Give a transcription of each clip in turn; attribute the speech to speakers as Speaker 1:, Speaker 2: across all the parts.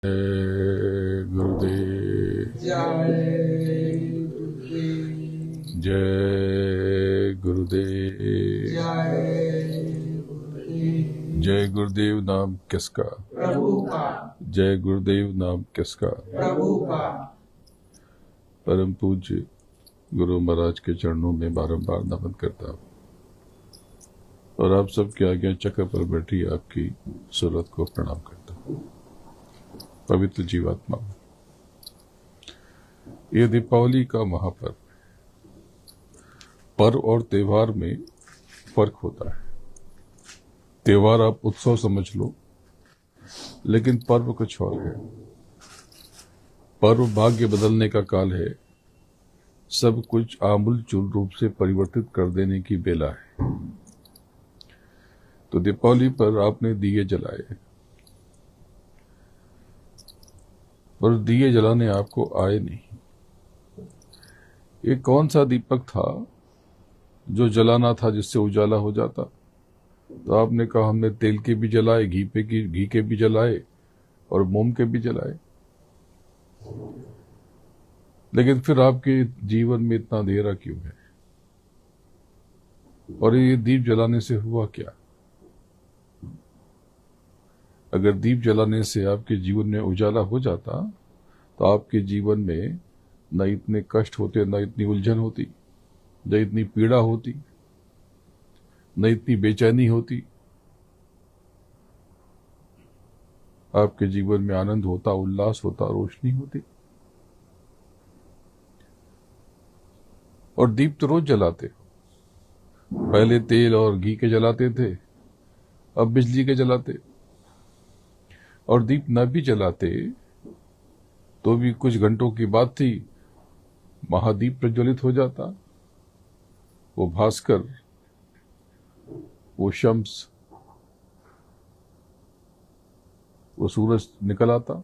Speaker 1: जय गुरुदेव।
Speaker 2: जय गुरुदेव।
Speaker 1: जय गुरुदेव।
Speaker 2: जय गुरुदेव।
Speaker 1: जय गुरुदेव नाम किसका?
Speaker 2: प्रभु का।
Speaker 1: जय गुरुदेव नाम किसका?
Speaker 2: प्रभु का।
Speaker 1: परम पूज्य गुरु महाराज के चरणों में बारंबार नमन करता हूँ और आप सबके आगे चक्र पर बैठी आपकी सूरत को प्रणाम करता हूँ। पवित्र जीवात्मा, ये दीपावली का महापर्व। पर्व और त्योहार में फर्क होता है। त्योहार आप उत्सव समझ लो, लेकिन पर्व कुछ और है। पर्व भाग्य बदलने का काल है। सब कुछ आमूलचूल रूप से परिवर्तित कर देने की बेला है। तो दीपावली पर आपने दिए जलाए, पर दिए जलाने आपको आए नहीं। ये कौन सा दीपक था जो जलाना था जिससे उजाला हो जाता? तो आपने कहा हमने तेल के भी जलाए, घी के भी जलाए और मोम के भी जलाए। लेकिन फिर आपके जीवन में इतना अंधेरा क्यों है? और ये दीप जलाने से हुआ क्या? अगर दीप जलाने से आपके जीवन में उजाला हो जाता तो आपके जीवन में न इतने कष्ट होते, न इतनी उलझन होती, न इतनी पीड़ा होती, न इतनी बेचैनी होती। आपके जीवन में आनंद होता, उल्लास होता, रोशनी होती। और दीप तो रोज जलाते हो। पहले तेल और घी के जलाते थे, अब बिजली के जलाते। और दीप न भी जलाते तो भी कुछ घंटों की बात थी, महादीप प्रज्वलित हो जाता। वो भास्कर, वो शम्स, वो सूरज निकल आता।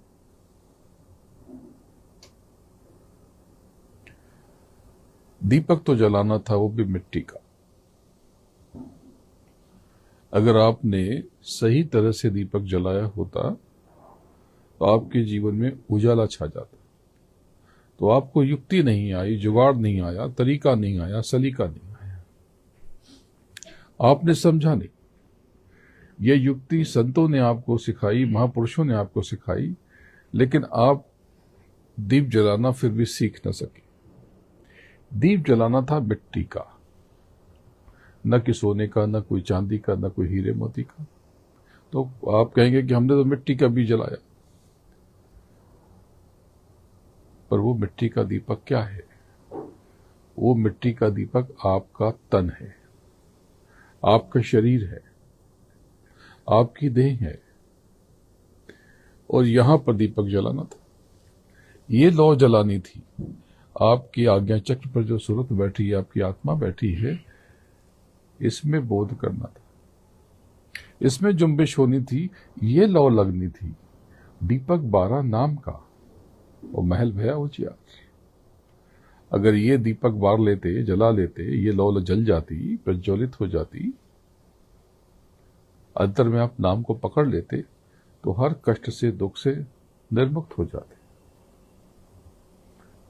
Speaker 1: दीपक तो जलाना था, वो भी मिट्टी का। अगर आपने सही तरह से दीपक जलाया होता तो आपके जीवन में उजाला छा जाता। तो आपको युक्ति नहीं आई, जुगाड़ नहीं आया, तरीका नहीं आया, सलीका नहीं आया। आपने समझा नहीं। ये युक्ति संतों ने आपको सिखाई, महापुरुषों ने आपको सिखाई, लेकिन आप दीप जलाना फिर भी सीख न सके। दीप जलाना था मिट्टी का, न कि सोने का, न कोई चांदी का, न कोई हीरे मोती का। तो आप कहेंगे कि हमने तो मिट्टी का भी जलाया, पर वो मिट्टी का दीपक क्या है? वो मिट्टी का दीपक आपका तन है, आपका शरीर है, आपकी देह है। और यहां पर दीपक जलाना था, ये लौ जलानी थी। आपकी आज्ञा चक्र पर जो सूरत बैठी है, आपकी आत्मा बैठी है, इसमें बोध करना था, इसमें जुम्बिश होनी थी, ये लौ लगनी थी। दीपक 12 नाम का और महल भया उजियार। अगर ये दीपक बार लेते, जला लेते, ये लौ जल जाती, प्रज्वलित हो जाती, अंतर में आप नाम को पकड़ लेते, तो हर कष्ट से, दुख से निर्मुक्त हो जाते।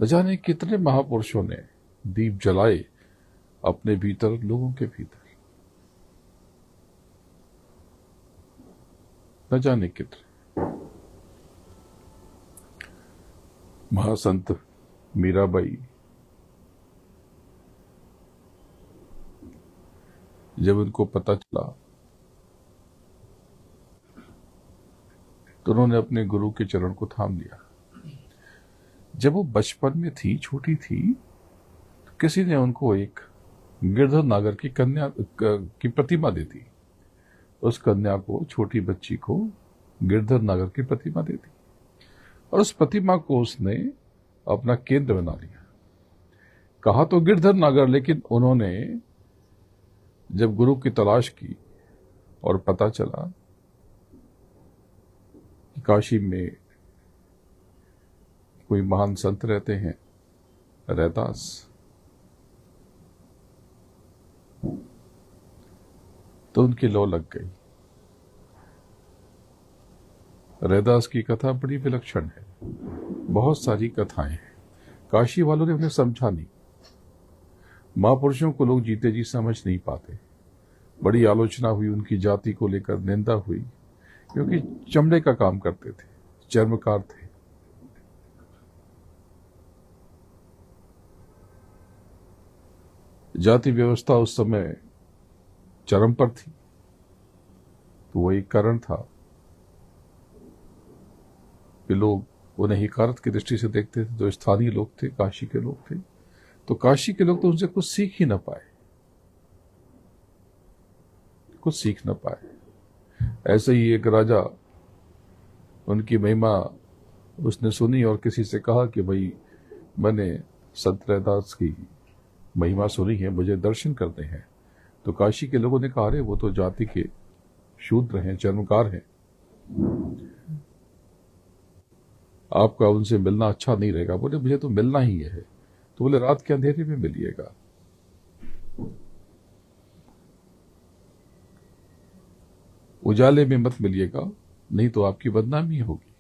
Speaker 1: न जाने कितने महापुरुषों ने दीप जलाए अपने भीतर, लोगों के भीतर। न जाने कितने महासंत मीराबाई, जब उनको पता चला तो उन्होंने अपने गुरु के चरण को थाम लिया। जब वो बचपन में थी, छोटी थी, तो किसी ने उनको एक गिरधर नागर की कन्या की प्रतिमा दे दी। उस कन्या को, छोटी बच्ची को, गिरधर नागर की प्रतिमा दे दी और उस प्रतिमा को उसने अपना केंद्र बना लिया। कहा तो गिरधर नागर, लेकिन उन्होंने जब गुरु की तलाश की और पता चला कि काशी में कोई महान संत रहते हैं, रैदास, तो उनकी लौ लग गई। रैदास की कथा बड़ी विलक्षण है। बहुत सारी कथाएं हैं, काशी वालों ने उन्हें समझा नहीं। महापुरुषों को लोग जीते जी समझ नहीं पाते। बड़ी आलोचना हुई, उनकी जाति को लेकर निंदा हुई, क्योंकि चमड़े का काम करते थे, चर्मकार थे। जाति व्यवस्था उस समय चरम पर थी, तो वो एक कारण था कि लोग उन्हें हिकारत की दृष्टि से देखते थे। जो स्थानीय लोग थे, काशी के लोग थे, तो काशी के लोग तो उनसे कुछ सीख ही न पाए, कुछ सीख न पाए। ऐसे ही एक राजा, उनकी महिमा उसने सुनी और किसी से कहा कि भाई मैंने संत रैदास की महिमा सुनी है, मुझे दर्शन करते हैं। तो काशी के लोगों ने कहा, अरे वो तो जाति के शूद्र हैं, चर्मकार हैं, आपका उनसे मिलना अच्छा नहीं रहेगा। बोले मुझे तो मिलना ही है। तो बोले रात के अंधेरे में मिलिएगा। उजाले में मत मिलिएगा, नहीं तो आपकी बदनामी होगी।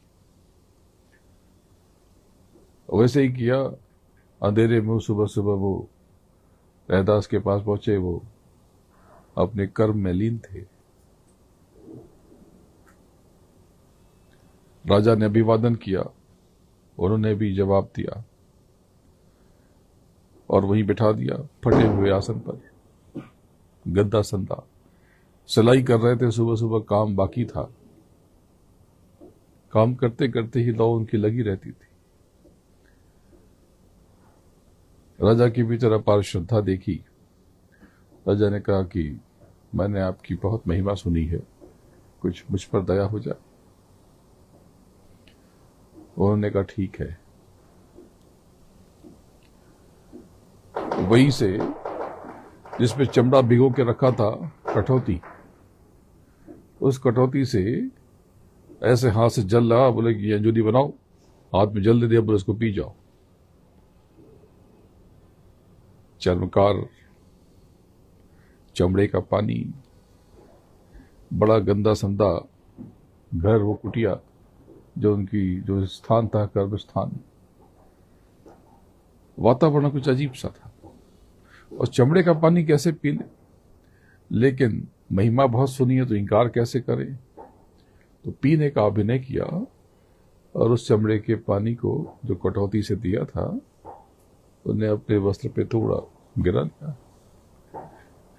Speaker 1: वैसे ही किया। अंधेरे में सुबह सुबह वो रैदास के पास पहुंचे। वो अपने कर्म में लीन थे। राजा ने अभिवादन किया, उन्होंने भी जवाब दिया और वहीं बिठा दिया फटे हुए आसन पर, गद्दा संदा। सिलाई कर रहे थे, सुबह सुबह काम बाकी था। काम करते करते ही लौ उनकी लगी रहती थी। राजा की भी तरह अपार श्रद्धा देखी। राजा ने कहा कि मैंने आपकी बहुत महिमा सुनी है, कुछ मुझ पर दया हो जाए। उन्होंने कहा ठीक है। वहीं से जिसमें चमड़ा भिगो के रखा था, कठौती, उस कटौती से ऐसे हाथ से जल रहा। बोले कि अंजूरी बनाओ, हाथ में जल दे दिया। बोले इसको पी जाओ। चर्मकार, चमड़े का पानी, बड़ा गंदा संदा घर, वो कुटिया जो उनकी जो स्थान था, कर्म स्थान, वातावरण कुछ अजीब सा था। और चमड़े का पानी कैसे पी ले, लेकिन महिमा बहुत सुनी है तो इनकार कैसे करें। तो पीने का अभिनय किया और उस चमड़े के पानी को जो कटौती से दिया था, उन्हें अपने वस्त्र पे थोड़ा गिरा लिया।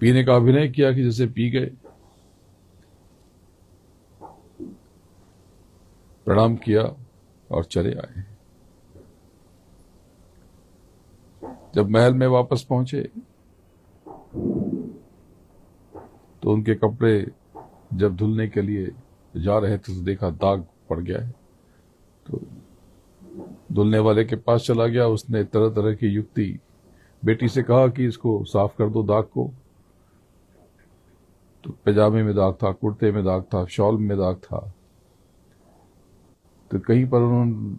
Speaker 1: पीने का अभिनय किया कि जैसे पी गए। प्रणाम किया और चले आए। जब महल में वापस पहुंचे तो उनके कपड़े जब धुलने के लिए जा रहे थे तो देखा दाग पड़ गया है। तो धुलने वाले के पास चला गया। उसने तरह तरह की युक्ति, बेटी से कहा कि इसको साफ कर दो दाग को। तो पैजामे में दाग था, कुर्ते में दाग था, शॉल में दाग था। तो कहीं पर उन्होंने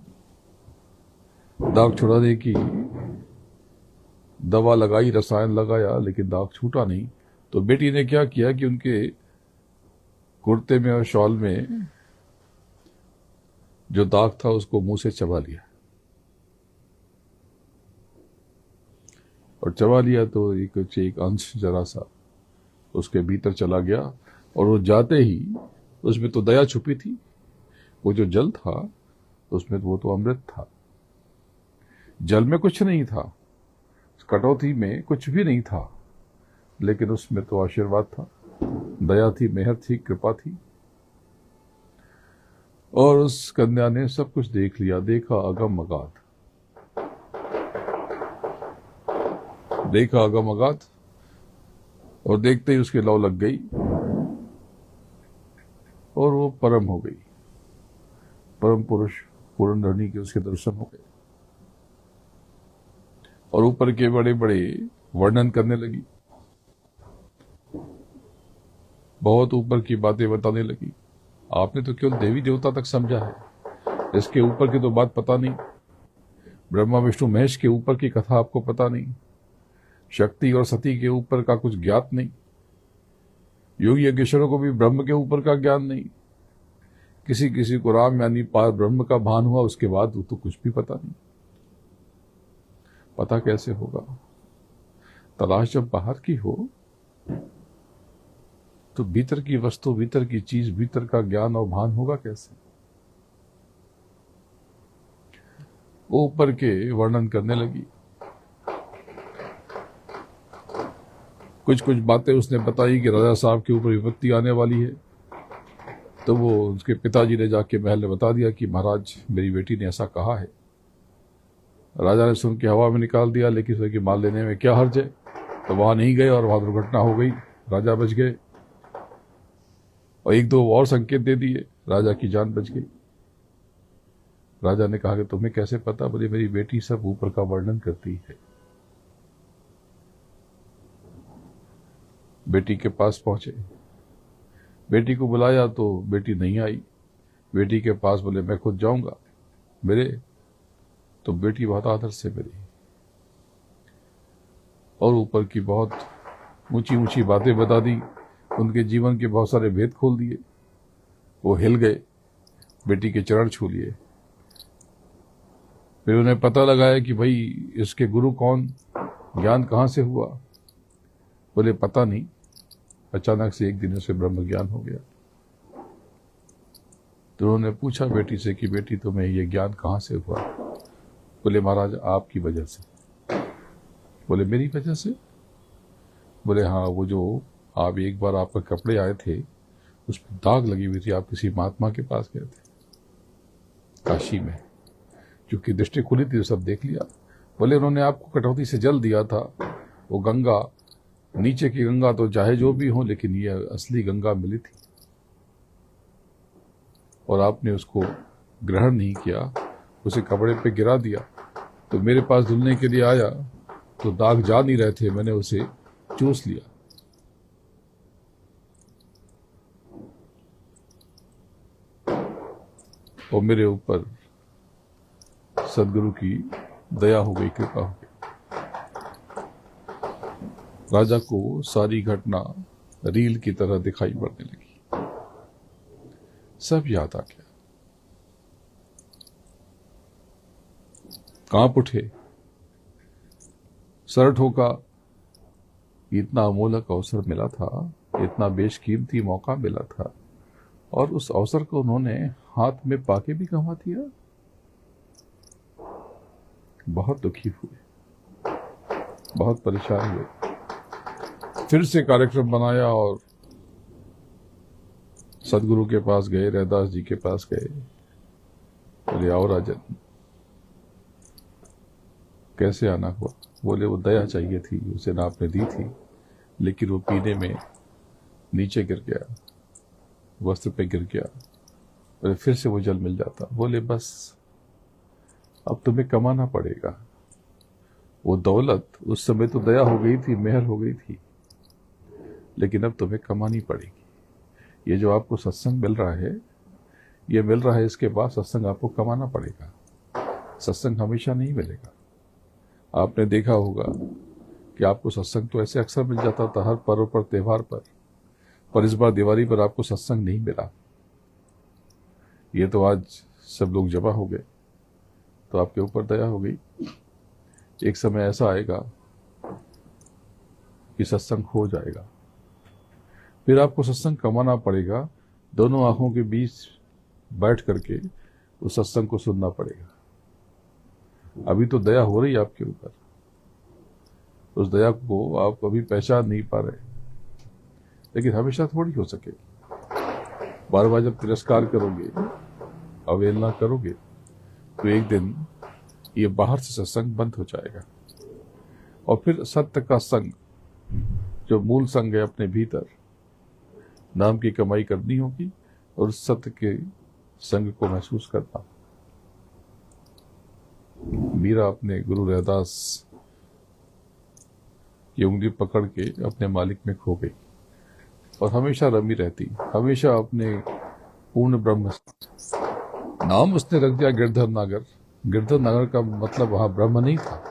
Speaker 1: दाग छुड़ाने की दवा लगाई, रसायन लगाया, लेकिन दाग छूटा नहीं। तो बेटी ने क्या किया कि उनके कुर्ते में और शॉल में जो दाग था उसको मुंह से चबा लिया। और चबा लिया तो एक अंश जरा सा उसके भीतर चला गया। और वो जाते ही उसमें तो दया छुपी थी। वो जो जल था उसमें वो तो अमृत था। जल में कुछ नहीं था, कटौती में कुछ भी नहीं था, लेकिन उसमें तो आशीर्वाद था, दया थी, मेहर थी, कृपा थी। और उस कन्या ने सब कुछ देख लिया। देखा अगम अगाध, देखा अगम अगाध। और देखते ही उसकी लौ लग गई और वो परम हो गई। परम पुरुष पूर्ण धरणी के उसके दर्शन हो गए। और ऊपर के बड़े बड़े वर्णन करने लगी, बहुत ऊपर की बातें बताने लगी। आपने तो केवल देवी देवता तक समझा है, इसके ऊपर की तो बात पता नहीं। ब्रह्मा विष्णु महेश के ऊपर की कथा आपको पता नहीं। शक्ति और सती के ऊपर का कुछ ज्ञात नहीं। योगी यज्ञेश्वरों को भी ब्रह्म के ऊपर का ज्ञान नहीं। किसी किसी को राम यानी पार ब्रह्म का भान हुआ, उसके बाद वो तो कुछ भी पता नहीं। पता कैसे होगा? तलाश जब बाहर की हो तो भीतर की वस्तु, भीतर की चीज, भीतर का ज्ञान और भान होगा कैसे? वो ऊपर के वर्णन करने लगी। कुछ कुछ बातें उसने बताई कि राजा साहब के ऊपर विपत्ति आने वाली है। तो वो उसके पिताजी ने जाके महल में बता दिया कि महाराज मेरी बेटी ने ऐसा कहा है। राजा ने सुन के हवा में निकाल दिया, लेकिन सोचा कि माल लेने में क्या हर्ज है। तो वहां नहीं गए और वहां दुर्घटना हो गई, राजा बच गए। और एक दो और संकेत दे दिए, राजा की जान बच गई। राजा ने कहा कि तुम्हें कैसे पता? बोले मेरी बेटी सब ऊपर का वर्णन करती है। बेटी के पास पहुंचे, बेटी को बुलाया तो बेटी नहीं आई। बेटी के पास बोले मैं खुद जाऊंगा, मिले तो बेटी बहुत आदर से मिली और ऊपर की बहुत ऊंची ऊंची बातें बता दी, उनके जीवन के बहुत सारे भेद खोल दिए। वो हिल गए, बेटी के चरण छू लिए। फिर उन्हें पता लगाया कि भाई इसके गुरु कौन, ज्ञान कहाँ से हुआ। बोले पता नहीं, अचानक से एक दिन उसे ब्रह्म ज्ञान हो गया। तो उन्होंने पूछा बेटी से कि बेटी तुम्हें ये ज्ञान कहाँ से हुआ? बोले महाराज आपकी वजह से। बोले मेरी वजह से? बोले हाँ, वो जो आप एक बार आपके कपड़े आए थे उस पर दाग लगी हुई थी, आप किसी महात्मा के पास गए थे काशी में, क्योंकि दृष्टि खुली थी तो सब देख लिया। बोले उन्होंने आपको कटौती से जल दिया था, वो गंगा, नीचे की गंगा तो चाहे जो भी हो, लेकिन ये असली गंगा मिली थी और आपने उसको ग्रहण नहीं किया, उसे कपड़े पे गिरा दिया। तो मेरे पास धुलने के लिए आया तो दाग जा नहीं रहे थे, मैंने उसे चूस लिया। और मेरे ऊपर सदगुरु की दया हो गई, कृपा हो गई। राजा को सारी घटना रील की तरह दिखाई पड़ने लगी, सब याद आ गया। कांप उठे, सर ठोका। इतना अमोलक अवसर मिला था, इतना बेशकीमती मौका मिला था, और उस अवसर को उन्होंने हाथ में पाके भी गंवा दिया। बहुत दुखी हुए, बहुत परेशान हुए। फिर से कार्यक्रम बनाया और सदगुरु के पास गए, रैदास जी के पास गए। बोले आओ राजन, कैसे आना हुआ? बोले वो दया चाहिए थी, उसे ना आपने दी थी, लेकिन वो पीने में नीचे गिर गया, वस्त्र पे गिर गया। बोले फिर से वो जल मिल जाता। बोले बस अब तुम्हें कमाना पड़ेगा। वो दौलत उस समय तो दया हो गई थी, मेहर हो गई थी, लेकिन अब तुम्हें कमानी पड़ेगी। ये जो आपको सत्संग मिल रहा है, ये मिल रहा है, इसके बाद सत्संग आपको कमाना पड़ेगा। सत्संग हमेशा नहीं मिलेगा। आपने देखा होगा कि आपको सत्संग तो ऐसे अक्सर मिल जाता था हर पर्व पर, त्योहार पर इस बार दिवाली पर आपको सत्संग नहीं मिला। ये तो आज सब लोग जमा हो गए तो आपके ऊपर दया हो गई। एक समय ऐसा आएगा कि सत्संग हो जाएगा, फिर आपको सत्संग कमाना पड़ेगा। दोनों आंखों के बीच बैठ करके उस सत्संग को सुनना पड़ेगा। अभी तो दया हो रही है आपके ऊपर, उस दया को आप अभी पहचान नहीं पा रहे, लेकिन हमेशा थोड़ी हो सकेगी। बार बार जब तिरस्कार करोगे, अवहेलना करोगे, तो एक दिन ये बाहर से सत्संग बंद हो जाएगा और फिर सत्य का संग, जो मूल संग है अपने भीतर, नाम की कमाई करनी होगी और उस सत्य के संग को महसूस करना। मीरा अपने गुरु रैदास की उंगली पकड़ के अपने मालिक में खो गई और हमेशा रमी रहती, हमेशा अपने पूर्ण ब्रह्म। नाम उसने रख दिया गिरधर नागर। गिरधर नागर का मतलब वहां ब्रह्म नहीं था।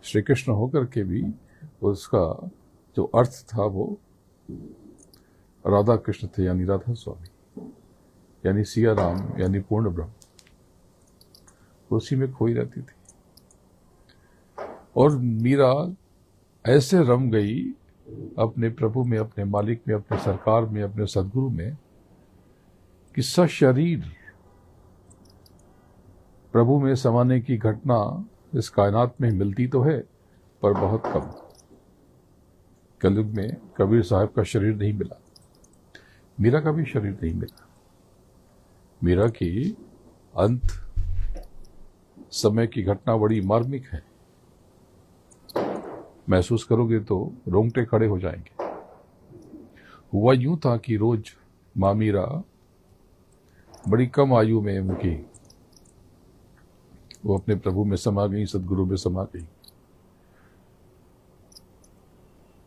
Speaker 1: श्री कृष्ण होकर के भी उसका जो अर्थ था वो राधा कृष्ण थे, यानी राधा स्वामी। यानी सिया राम यानी पूर्ण ब्रह्म, उसी में खोई रहती थी। और मीरा ऐसे रम गई अपने प्रभु में, अपने मालिक में, अपने सरकार में, अपने सदगुरु में, कि सशरीर प्रभु में समाने की घटना इस कायनात में मिलती तो है, पर बहुत कम। कलयुग में कबीर साहब का शरीर नहीं मिला, मीरा का भी शरीर नहीं मिला। मीरा की अंत समय की घटना बड़ी मार्मिक है, महसूस करोगे तो रोंगटे खड़े हो जाएंगे। हुआ यूं था कि रोज मां मीरा बड़ी कम आयु में उनकी वो अपने प्रभु में समा गई, सदगुरु में समा गई।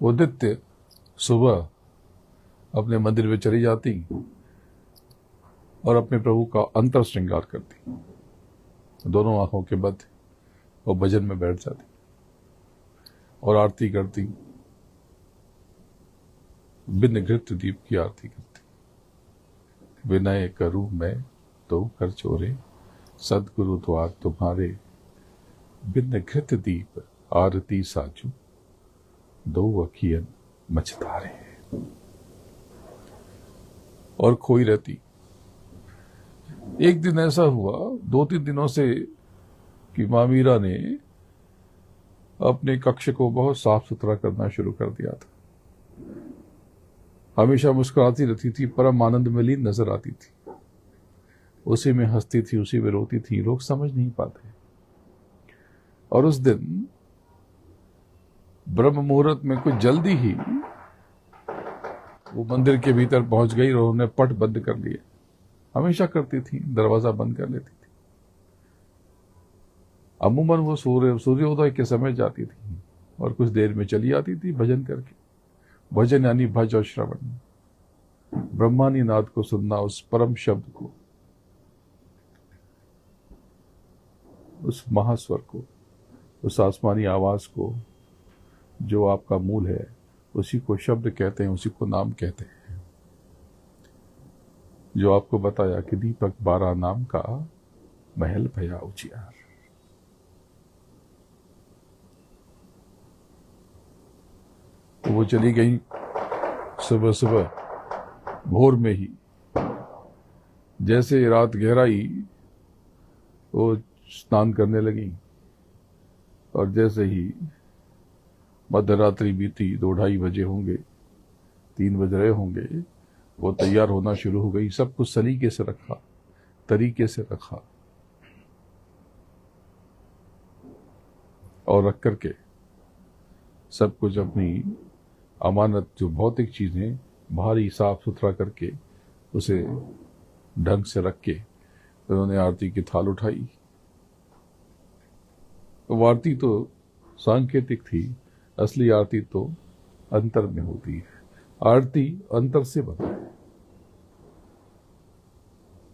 Speaker 1: वो नित्य सुबह अपने मंदिर में चली जाती और अपने प्रभु का अंतर श्रृंगार करती, दोनों आंखों के बंद, और भजन में बैठ जाती और आरती करती, बिन घृत दीप की आरती करती। विनय करूं मैं तो कर चोरे, सदगुरु द्वार तुम्हारे, बिन घृत दीप आरती साजू, दो अखियन मचतारे। और खोई रहती। एक दिन ऐसा हुआ 2-3 दिनों से कि मां मीरा ने अपने कक्ष को बहुत साफ सुथरा करना शुरू कर दिया था। हमेशा मुस्कुराती रहती थी, परम आनंद में लीन नजर आती थी, उसी में हंसती थी, उसी में रोती थी, लोग समझ नहीं पाते। और उस दिन ब्रह्म मुहूर्त में कुछ जल्दी ही वो मंदिर के भीतर पहुंच गई और उन्होंने पट बंद कर लिए। हमेशा करती थी, दरवाजा बंद कर लेती थी। अमूमन वो सूर्योदय के समय जाती थी और कुछ देर में चली आती थी भजन करके। भजन यानी भज और श्रवण, ब्रह्मानी नाद को सुनना, उस परम शब्द को, उस महास्वर को, उस आसमानी आवाज को जो आपका मूल है, उसी को शब्द कहते हैं, उसी को नाम कहते हैं। जो आपको बताया कि दीपक 12 नाम का महल भया उजियार। तो वो चली गई सुबह सुबह भोर में ही। जैसे रात गहराई वो स्नान करने लगी और जैसे ही मध्यरात्रि बीती, 2-2:30 बजे होंगे, 3 बज रहे होंगे, वो तैयार होना शुरू हो गई। सब कुछ सलीके से रखा, तरीके से रखा और रख करके सब कुछ अपनी अमानत, जो भौतिक चीजें, भारी साफ सुथरा करके उसे ढंग से रख के उन्होंने आरती की थाल उठाई। वो आरती तो सांकेतिक थी, असली आरती तो अंतर में होती है। आरती अंतर से बना है,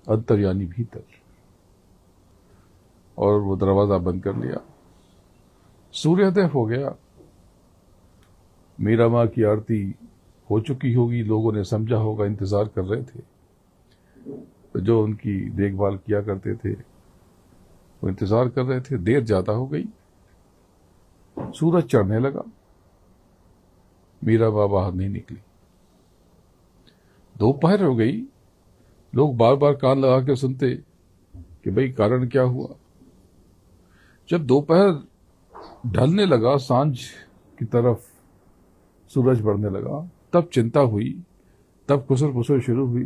Speaker 1: अंतर यानी भीतर। और वो दरवाजा बंद कर लिया। सूर्योदय हो गया। मीरा मां की आरती हो चुकी होगी, लोगों ने समझा होगा, इंतजार कर रहे थे। तो जो उनकी देखभाल किया करते थे वो इंतजार कर रहे थे। देर ज्यादा हो गई, सूरज चढ़ने लगा, मीरा मां बाहर नहीं निकली। दोपहर हो गई, लोग बार बार कान लगा के सुनते कि भाई कारण क्या हुआ। जब दोपहर ढलने लगा, सांझ की तरफ सूरज बढ़ने लगा, तब चिंता हुई, तब खुसर फुसर शुरू हुई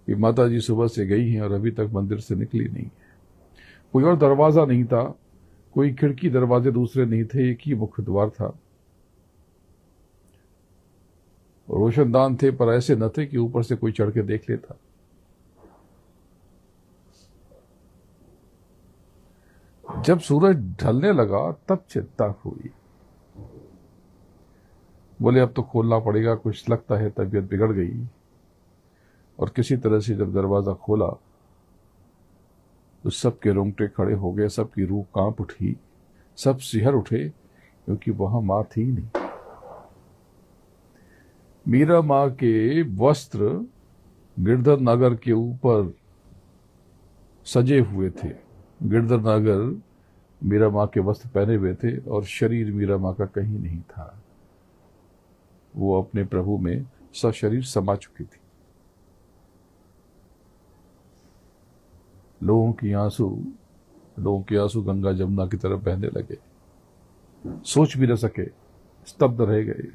Speaker 1: कि माता जी सुबह से गई हैं और अभी तक मंदिर से निकली नहीं है। कोई और दरवाजा नहीं था, कोई खिड़की दरवाजे दूसरे नहीं थे, एक ही मुख्य द्वार था। रोशनदान थे, पर ऐसे न थे कि ऊपर से कोई चढ़ के देख लेता। जब सूरज ढलने लगा तब चिंता हुई। बोले अब तो खोलना पड़ेगा, कुछ लगता है तबीयत बिगड़ गई। और किसी तरह से जब दरवाजा खोला तो सबके रोंगटे खड़े हो गए, सबकी रूह कांप उठी, सब सिहर उठे, क्योंकि वहां मां थी नहीं। मीरा मां के वस्त्र गिरधर नागर के ऊपर सजे हुए थे। गिरधर नागर मीरा माँ के वस्त्र पहने हुए थे और शरीर मीरा माँ का कहीं नहीं था। वो अपने प्रभु में सशरीर समा चुकी थी। लोगों के आंसू गंगा जमुना की तरफ बहने लगे। सोच भी न सके, स्तब्ध रह गए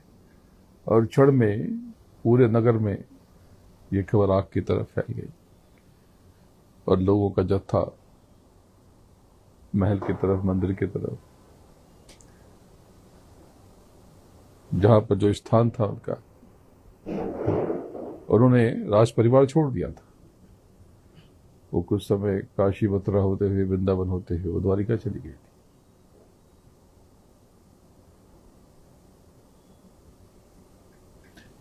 Speaker 1: और क्षण में पूरे नगर में ये खबर आग की तरफ फैल गई और लोगों का जत्था महल की तरफ, मंदिर की तरफ, जहां पर जो स्थान था उनका, उन्होंने राज परिवार छोड़ दिया था। वो कुछ समय काशी मथुरा होते हुए, वृंदावन होते हुए वो द्वारिका चली गई थी।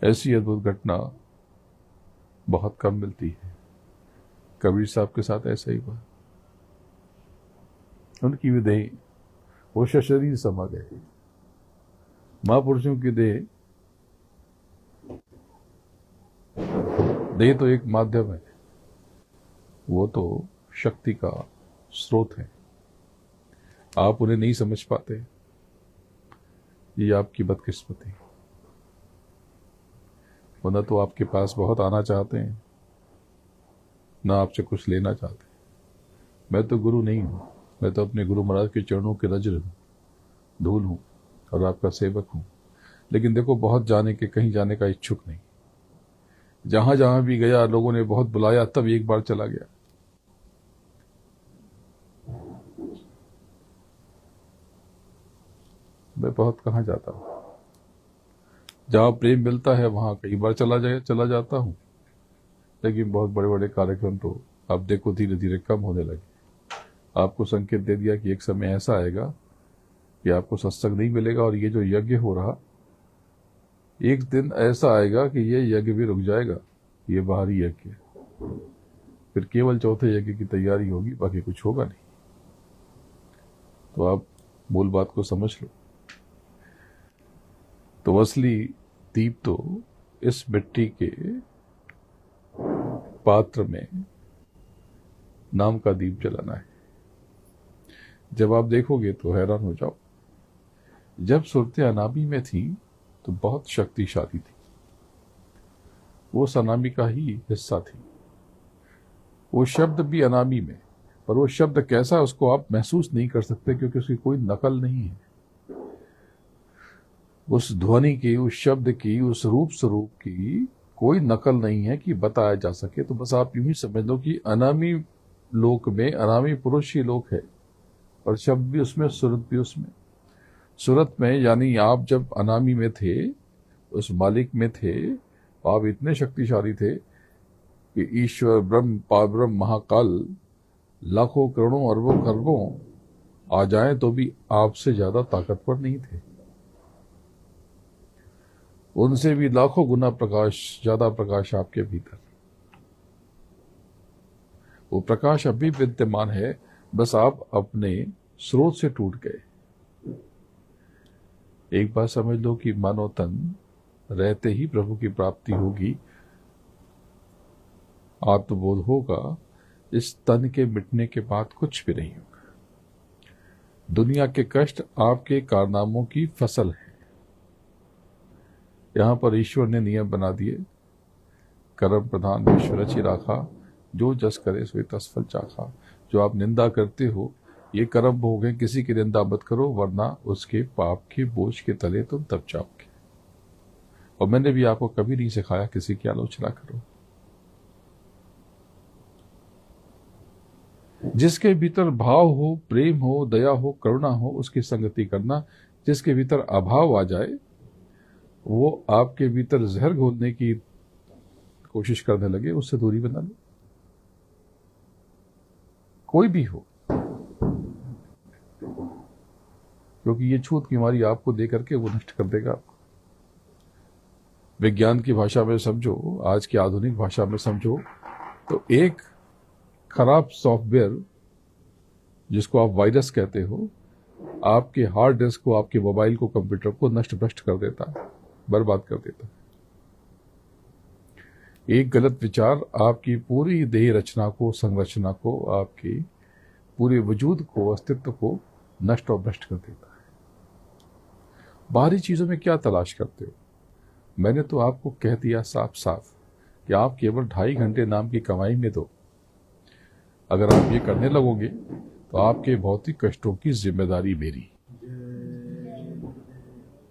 Speaker 1: ऐसी अद्भुत घटना बहुत कम मिलती है। कबीर साहब के साथ ऐसा ही हुआ। उनकी भी देह वो सशरीर समा गए। महापुरुषों की देह तो एक माध्यम है, वो तो शक्ति का स्रोत है। आप उन्हें नहीं समझ पाते, ये आपकी बदकिस्मती। वरना तो आपके पास बहुत आना चाहते हैं, ना आपसे कुछ लेना चाहते। मैं तो गुरु नहीं हूं, मैं तो अपने गुरु महाराज के चरणों के रज्र हूं, धूल हूं और आपका सेवक हूं। लेकिन देखो, बहुत जाने के कहीं जाने का इच्छुक नहीं। जहां जहां भी गया लोगों ने बहुत बुलाया, तब एक बार चला गया। मैं बहुत कहां जाता हूं, जहां प्रेम मिलता है वहां कई बार चला जाता हूं। लेकिन बहुत बड़े बड़े कार्यक्रम तो आप देखो धीरे धीरे कम होने लगे। आपको संकेत दे दिया कि एक समय ऐसा आएगा कि आपको सत्संग नहीं मिलेगा और ये जो यज्ञ हो रहा, एक दिन ऐसा आएगा कि ये यज्ञ भी रुक जाएगा। ये बाहरी यज्ञ, फिर केवल चौथे यज्ञ की तैयारी होगी, बाकी कुछ होगा नहीं। तो आप मूल बात को समझ लो। तो असली दीप तो इस मिट्टी के पात्र में नाम का दीप जलाना है। जब आप देखोगे तो हैरान हो जाओ। जब सूरतें अनामी में थी तो बहुत शक्तिशाली थी, वो सनामी का ही हिस्सा थी। वो शब्द भी अनामी में, पर वो शब्द कैसा उसको आप महसूस नहीं कर सकते, क्योंकि उसकी कोई नकल नहीं है। उस ध्वनि की, उस शब्द की, उस रूप स्वरूप की कोई नकल नहीं है कि बताया जा सके। तो बस आप यूं ही समझ लो कि अनामी लोक में अनामी पुरुष ही लोक है, और शब्द भी उसमें, सूरत भी उसमें। सूरत में यानी आप जब अनामी में थे, उस मालिक में थे, आप इतने शक्तिशाली थे कि ईश्वर, ब्रह्म, पारब्रह्म, महाकाल लाखों करोड़ों अरबों खरबों आ जाएं तो भी आपसे ज्यादा ताकतवर नहीं थे। उनसे भी लाखों गुना ज्यादा प्रकाश आपके भीतर। वो प्रकाश अभी विद्यमान है, बस आप अपने स्रोत से टूट गए। एक बात समझ लो कि मानव तन रहते ही प्रभु की प्राप्ति होगी, आत्मबोध होगा। इस तन के मिटने के बाद कुछ भी नहीं होगा। दुनिया के कष्ट आपके कारनामों की फसल है। यहां पर ईश्वर ने नियम बना दिए, कर्म प्रधान विश्व रचि राखा, जो जस करे सोई तस फल चाखा। जो आप निंदा करते हो, ये कर्म भोग है, किसी की निंदा मत करो, वरना उसके पाप के बोझ के तले तुम तब जाओगे। और मैंने भी आपको कभी नहीं सिखाया किसी की आलोचना करो। जिसके भीतर भाव हो, प्रेम हो, दया हो, करुणा हो, उसकी संगति करना। जिसके भीतर अभाव आ जाए, वो आपके भीतर जहर घोलने की कोशिश करने लगे, उससे दूरी बना लो। कोई भी हो, क्योंकि ये छूत की बीमारी आपको दे करके वो नष्ट कर देगा आपको। विज्ञान की भाषा में समझो, आज की आधुनिक भाषा में समझो, तो एक खराब सॉफ्टवेयर, जिसको आप वायरस कहते हो, आपके हार्ड डिस्क को, आपके मोबाइल को, कंप्यूटर को नष्ट भ्रष्ट कर देता है, बर्बाद कर देता है। एक गलत विचार आपकी पूरी देह रचना को, संरचना को, आपकी पूरे वजूद को, अस्तित्व को नष्ट और भ्रष्ट कर देता है। बाहरी चीजों में क्या तलाश करते हो? मैंने तो आपको कह दिया साफ साफ कि आप केवल 2.5 घंटे नाम की कमाई में दो। अगर आप ये करने लगोगे तो आपके भौतिक कष्टों की जिम्मेदारी मेरी।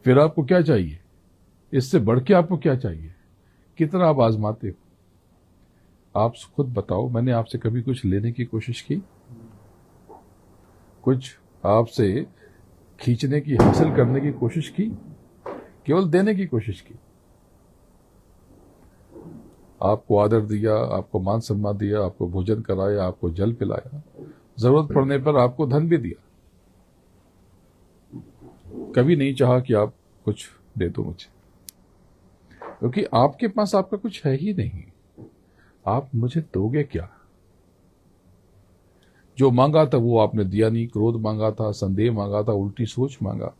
Speaker 1: फिर आपको क्या चाहिए? इससे बढ़ के आपको क्या चाहिए? कितना आप आजमाते हो? आप खुद बताओ। मैंने आपसे कभी कुछ लेने की कोशिश की? कुछ आपसे खींचने की, हासिल करने की कोशिश की? केवल देने की कोशिश की। आपको आदर दिया, आपको मान सम्मान दिया, आपको भोजन कराया, आपको जल पिलाया, जरूरत पड़ने पर आपको धन भी दिया। कभी नहीं चाहा कि आप कुछ दे दो मुझे, क्योंकि आपके पास आपका कुछ है ही नहीं। आप मुझे दोगे क्या? जो मांगा था वो आपने दिया नहीं। क्रोध मांगा था, संदेह मांगा था, उल्टी सोच मांगा।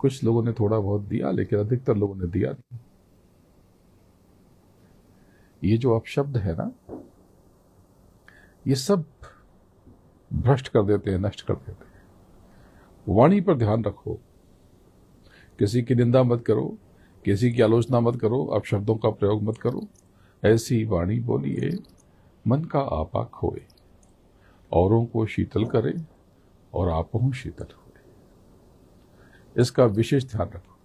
Speaker 1: कुछ लोगों ने थोड़ा बहुत दिया, लेकिन अधिकतर लोगों ने दिया नहीं। ये जो अपशब्द है ना, ये सब भ्रष्ट कर देते हैं, नष्ट कर देते हैं। वाणी पर ध्यान रखो। किसी की निंदा मत करो, किसी की आलोचना मत करो, अपशब्दों का प्रयोग मत करो। ऐसी वाणी बोलिए मन का आपा खोए, औरों को शीतल करे और आपहु शीतल हुए। इसका विशेष ध्यान रखो,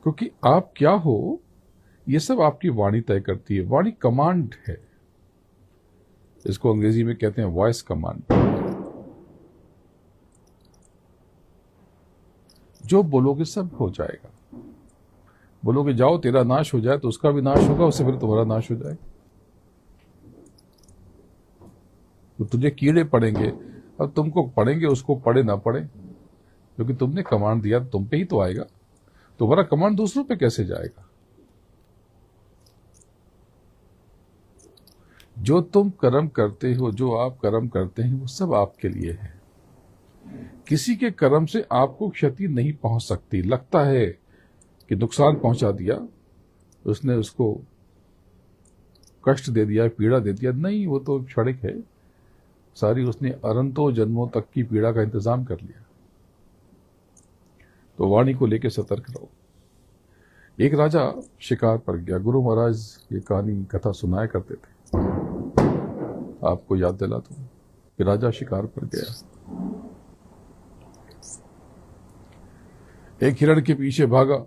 Speaker 1: क्योंकि आप क्या हो ये सब आपकी वाणी तय करती है। वाणी कमांड है। इसको अंग्रेजी में कहते हैं वॉइस कमांड। जो बोलोगे सब हो जाएगा। बोलोगे जाओ तेरा नाश हो जाए, तो उसका भी नाश होगा, उससे फिर तुम्हारा नाश हो जाएगा। तो तुझे कीड़े पड़ेंगे। अब तुमको पड़ेंगे, उसको पड़े ना पड़े, क्योंकि तुमने कमांड दिया, तुम पे ही तो आएगा। तुम्हारा कमांड दूसरों पे कैसे जाएगा? जो तुम कर्म करते हो, जो आप कर्म करते हैं, वो सब आपके लिए है। किसी के कर्म से आपको क्षति नहीं पहुंच सकती। लगता है कि नुकसान पहुंचा दिया, उसने उसको कष्ट दे दिया, पीड़ा दे दिया। नहीं, वो तो क्षणिक है। सारी उसने अनंतों जन्मों तक की पीड़ा का इंतजाम कर लिया। तो वाणी को लेकर सतर्क रहो। एक राजा शिकार पर गया। गुरु महाराज ये कहानी, कथा सुनाया करते थे, आपको याद दिला दूं कि राजा शिकार पर गया। एक हिरण के पीछे भागा,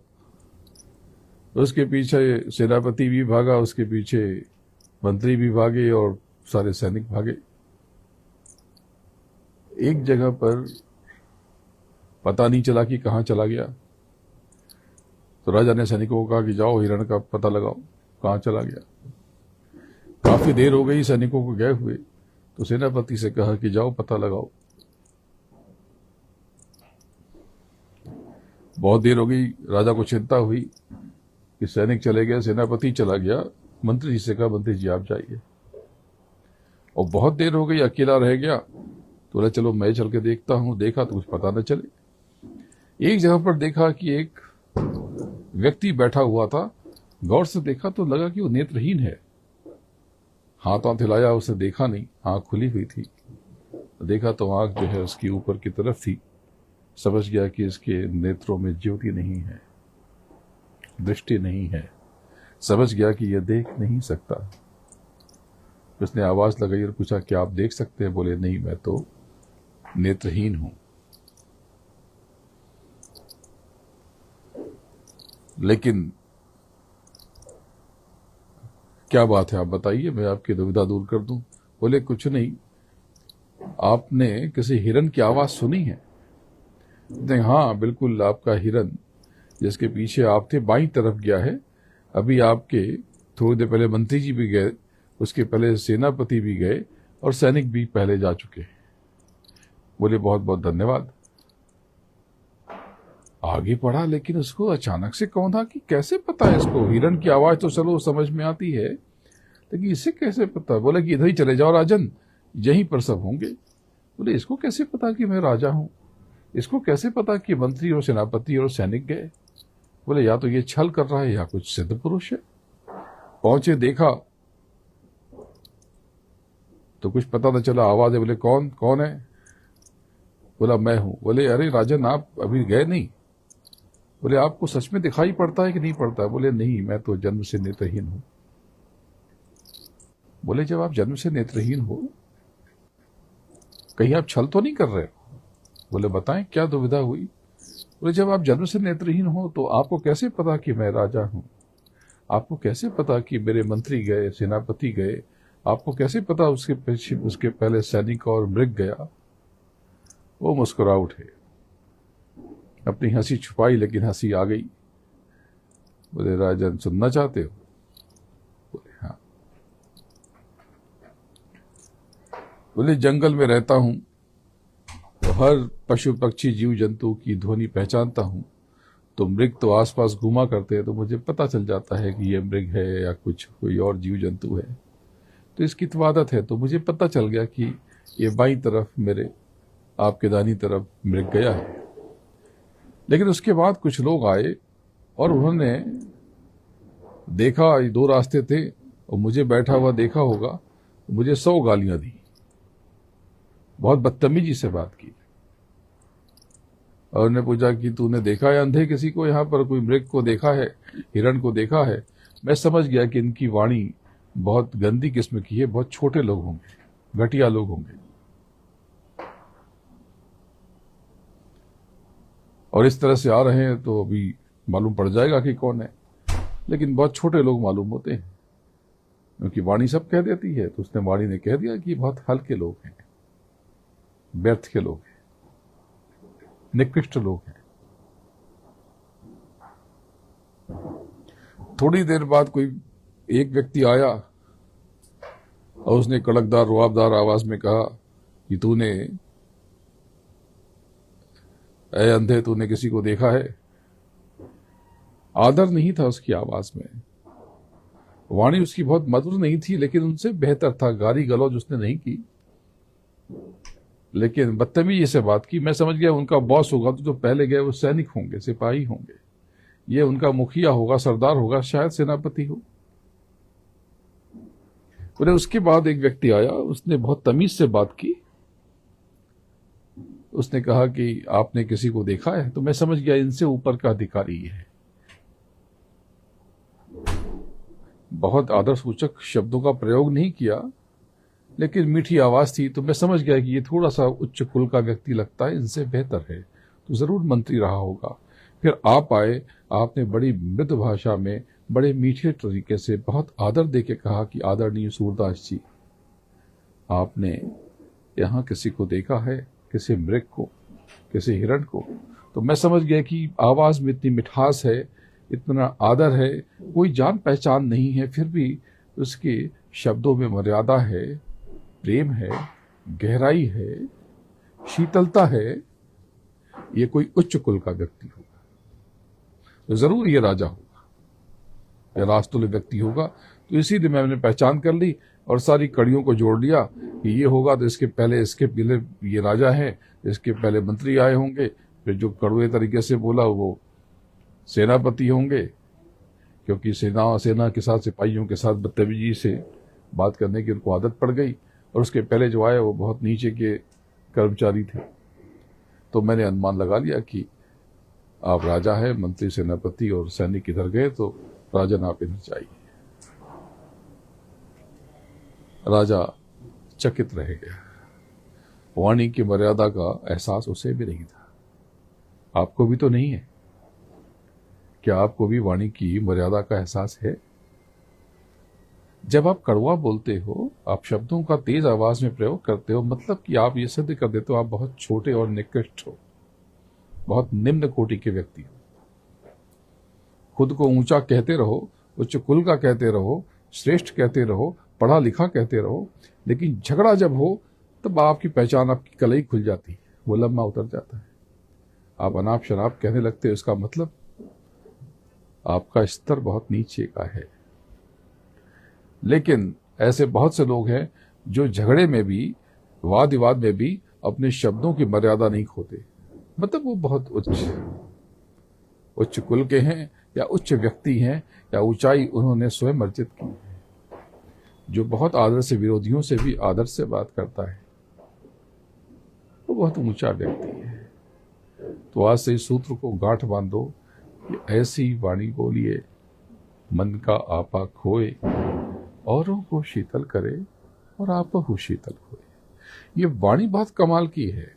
Speaker 1: उसके पीछे सेनापति भी भागा, उसके पीछे मंत्री भी भागे और सारे सैनिक भागे। एक जगह पर पता नहीं चला कि कहां चला गया। तो राजा ने सैनिकों को कहा कि जाओ हिरण का पता लगाओ, कहां चला गया। काफी देर हो गई सैनिकों को गए हुए, तो सेनापति से कहा कि जाओ पता लगाओ। बहुत देर हो गई, राजा को चिंता हुई कि सैनिक चले गए, सेनापति चला गया। मंत्री जी से कहा, मंत्री जी आप जाइए। और बहुत देर हो गई, अकेला रह गया। तो बोला चलो मैं चल के देखता हूं। देखा तो कुछ पता न चले। एक जगह पर देखा कि एक व्यक्ति बैठा हुआ था। गौर से देखा तो लगा कि वो नेत्रहीन है। हाथ हिलाया, उसे देखा नहीं, आंख खुली हुई थी। देखा तो आंख जो है उसकी ऊपर की तरफ थी। समझ गया कि इसके नेत्रों में ज्योति नहीं है, दृष्टि नहीं है। समझ गया कि यह देख नहीं सकता। उसने आवाज लगाई और पूछा क्या आप देख सकते हैं? बोले नहीं, मैं तो नेत्रहीन हूं। लेकिन क्या बात है, आप बताइए, मैं आपकी दुविधा दूर कर दूं। बोले कुछ नहीं, आपने किसी हिरन की आवाज सुनी है? हाँ बिल्कुल, आपका हिरन जिसके पीछे आप थे बाईं तरफ गया है। अभी आपके थोड़ी देर पहले मंत्री जी भी गए, उसके पहले सेनापति भी गए और सैनिक भी पहले जा चुके हैं। बोले बहुत बहुत धन्यवाद। आगे बढ़ा, लेकिन उसको अचानक से कौन था कि कैसे पता है इसको? हिरन की आवाज तो चलो समझ में आती है, लेकिन इसे कैसे पता? बोले कि इधर ही चले जाओ राजन, यहीं पर सब होंगे। बोले इसको कैसे पता कि मैं राजा हूं? इसको कैसे पता कि मंत्री और सेनापति और सैनिक गए? बोले या तो ये छल कर रहा है या कुछ सिद्ध पुरुष है। पहुंचे, देखा तो कुछ पता न चला। आवाज है, बोले कौन कौन है? बोला मैं हूं। बोले अरे राजन, आप अभी गए नहीं? बोले आपको सच में दिखाई पड़ता है कि नहीं पड़ता? बोले नहीं, मैं तो जन्म से नेत्रहीन हूं। बोले जब आप जन्म से नेत्रहीन हो, कहीं आप छल तो नहीं कर रहे हो? बोले बताएं क्या दुविधा हुई? बोले जब आप जन्म से नेत्रहीन हो तो आपको कैसे पता कि मैं राजा हूं? आपको कैसे पता कि मेरे मंत्री गए, सेनापति गए? आपको कैसे पता उसके पहले सैनिक और मृग गया? वो मुस्कुरा उठे, अपनी हंसी छुपाई, लेकिन हंसी आ गई। बोले राजन, सुनना चाहते हो? बोले हाँ। बोले जंगल में रहता हूं तो हर पशु पक्षी जीव जंतु की ध्वनि पहचानता हूं। तो मृग तो आसपास घूमा करते हैं, तो मुझे पता चल जाता है कि ये मृग है या कुछ कोई और जीव जंतु है। तो इसकी तो आदत है, तो मुझे पता चल गया कि ये बाईं तरफ मेरे, आपके दाहिनी तरफ मृग गया है। लेकिन उसके बाद कुछ लोग आए और उन्होंने देखा, ये दो रास्ते थे और मुझे बैठा हुआ देखा होगा, मुझे 100 गालियां दी, बहुत बदतमीजी से बात की। और उन्होंने पूछा कि तूने देखा है अंधे किसी को? यहाँ पर कोई मृग को देखा है, हिरण को देखा है? मैं समझ गया कि इनकी वाणी बहुत गंदी किस्म की है, बहुत छोटे लोग होंगे, घटिया लोग होंगे, और इस तरह से आ रहे हैं तो अभी मालूम पड़ जाएगा कि कौन है। लेकिन बहुत छोटे लोग मालूम होते हैं, क्योंकि वाणी सब कह देती है। तो उसने, वाणी ने कह दिया कि बहुत हल्के लोग हैं, व्यर्थ के लोग हैं, निकृष्ट लोग हैं। थोड़ी देर बाद कोई एक व्यक्ति आया और उसने कड़कदार रुआबदार आवाज में कहा कि तूने, ऐ अंधे, तूने किसी को देखा है? आदर नहीं था उसकी आवाज में, वाणी उसकी बहुत मधुर नहीं थी, लेकिन उनसे बेहतर था। गाली गलौज उसने नहीं की, लेकिन बदतमीजी से बात की। मैं समझ गया उनका बॉस होगा, तो जो पहले गए वो सैनिक होंगे, सिपाही होंगे, ये उनका मुखिया होगा, सरदार होगा, शायद सेनापति हो। बोले उसके बाद एक व्यक्ति आया, उसने बहुत तमीज से बात की। उसने कहा कि आपने किसी को देखा है? तो मैं समझ गया इनसे ऊपर का अधिकारी है। बहुत आदर सूचक शब्दों का प्रयोग नहीं किया, लेकिन मीठी आवाज थी, तो मैं समझ गया कि ये थोड़ा सा उच्च कुल का व्यक्ति लगता है, इनसे बेहतर है, तो जरूर मंत्री रहा होगा। फिर आप आए, आपने बड़ी मृद भाषा में, बड़े मीठे तरीके से, बहुत आदर देके कहा कि आदरणीय सूरदास जी, आपने यहाँ किसी को देखा है? किसी मृग को, किसी हिरण को? तो मैं समझ गया कि आवाज में इतनी मिठास है, इतना आदर है, कोई जान पहचान नहीं है, फिर भी उसके शब्दों में मर्यादा है, प्रेम है, गहराई है, शीतलता है। ये कोई उच्च कुल का व्यक्ति होगा, तो जरूर ये राजा होगा या राजतुल्य व्यक्ति होगा। तो इसीलिए मैंने पहचान कर ली और सारी कड़ियों को जोड़ लिया कि ये होगा तो इसके पहले ये राजा है, इसके पहले मंत्री आए होंगे, फिर जो कड़वे तरीके से बोला वो सेनापति होंगे, क्योंकि सेना के साथ, सिपाहियों के साथ बदतमीजी से बात करने की उनको आदत पड़ गई। और उसके पहले जो आए वो बहुत नीचे के कर्मचारी थे। तो मैंने अनुमान लगा लिया कि आप राजा है, मंत्री, सेनापति और सैनिक इधर गए तो राजन आप इधर चाहिए। राजा चकित रह गया, वाणी की मर्यादा का एहसास उसे भी नहीं था। आपको भी तो नहीं है? क्या आपको भी वाणी की मर्यादा का एहसास है? जब आप कड़वा बोलते हो, आप शब्दों का तेज आवाज में प्रयोग करते हो, मतलब कि आप ये सिद्ध कर देते हो आप बहुत छोटे और निकृष्ट हो, बहुत निम्न कोटि के व्यक्ति हो। खुद को ऊंचा कहते रहो, उच्च कुल का कहते रहो, श्रेष्ठ कहते रहो, पढ़ा लिखा कहते रहो, लेकिन झगड़ा जब हो तब आपकी पहचान, आपकी कलई खुल जाती है, वो लम्हा उतर जाता है, आप अनाप शनाप कहने लगते हो। इसका मतलब आपका स्तर बहुत नीचे का है। लेकिन ऐसे बहुत से लोग हैं जो झगड़े में भी, वाद विवाद में भी अपने शब्दों की मर्यादा नहीं खोते, मतलब वो बहुत उच्च कुल के हैं, या उच्च व्यक्ति हैं या ऊंचाई उन्होंने स्वयं अर्जित की है। जो बहुत आदर से विरोधियों से भी आदर से बात करता है वो बहुत ऊंचा व्यक्ति है। तो आज से इस सूत्र को गांठ बांधो कि ऐसी वाणी बोलिए मन का आपा खोए, औरों को शीतल करे और आपहु शीतल होए। ये वाणी बहुत कमाल की है।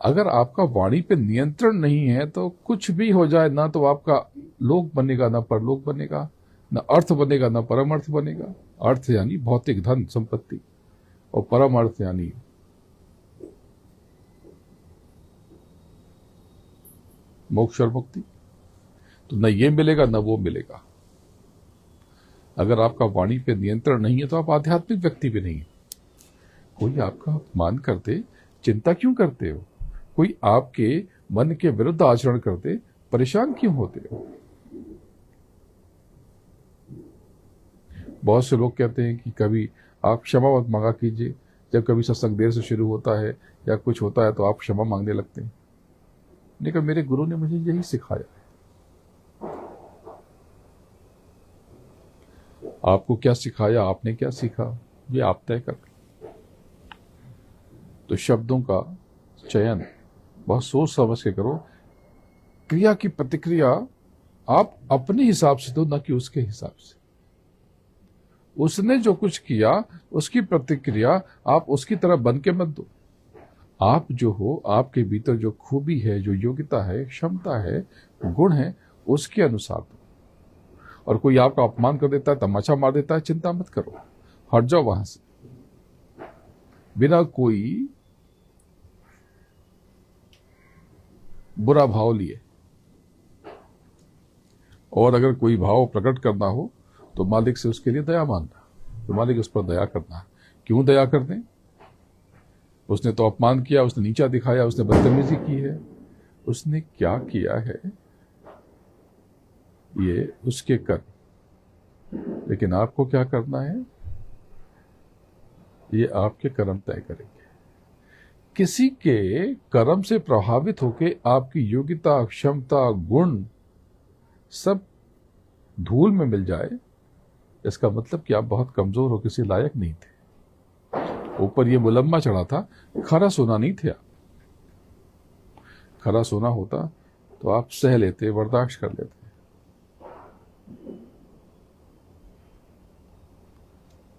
Speaker 1: अगर आपका वाणी पे नियंत्रण नहीं है तो कुछ भी हो जाए, ना तो आपका लोक बनेगा ना परलोक बनेगा, ना अर्थ बनेगा ना परमार्थ बनेगा। अर्थ यानी भौतिक धन संपत्ति और परमार्थ यानी मोक्ष और मुक्ति। तो न ये मिलेगा न वो मिलेगा। अगर आपका वाणी पे नियंत्रण नहीं है तो आप आध्यात्मिक व्यक्ति भी नहीं है। कोई आपका अपमान करते चिंता क्यों करते हो? कोई आपके मन के विरुद्ध आचरण करते परेशान क्यों होते हो? बहुत से लोग कहते हैं कि कभी आप क्षमा मत मांगा कीजिए। जब कभी सत्संग देर से शुरू होता है या कुछ होता है तो आप क्षमा मांगने लगते हैं। लेकिन मेरे गुरु ने मुझे यही सिखाया है। आपको क्या सिखाया, आपने क्या सीखा, ये आप तय कर। तो शब्दों का चयन बहुत सोच समझ के करो। क्रिया की प्रतिक्रिया आप अपने हिसाब से दो, न कि उसके हिसाब से। उसने जो कुछ किया उसकी प्रतिक्रिया आप उसकी तरह बन के मत दो। आप जो हो, आपके भीतर जो खूबी है, जो योग्यता है, क्षमता है, गुण है, उसके अनुसार दो। और कोई आपका अपमान कर देता है, तमाचा मार देता है, चिंता मत करो, हट जाओ वहां से बिना कोई बुरा भाव लिए। और अगर कोई भाव प्रकट करना हो तो मालिक से उसके लिए दया मांगना, तो मालिक उस पर दया करना। क्यों दया कर दें? उसने तो अपमान किया, उसने नीचा दिखाया, उसने बदतमीजी की है, उसने क्या किया है ये उसके कर्म। लेकिन आपको क्या करना है ये आपके कर्म तय करेंगे। किसी के कर्म से प्रभावित होकर आपकी योग्यता, क्षमता, गुण सब धूल में मिल जाए, इसका मतलब कि आप बहुत कमजोर हो, किसी लायक नहीं थे। ऊपर ये मुलम्मा चढ़ा था, खरा सोना नहीं थे आप। खरा सोना होता तो आप सह लेते, बर्दाश्त कर लेते।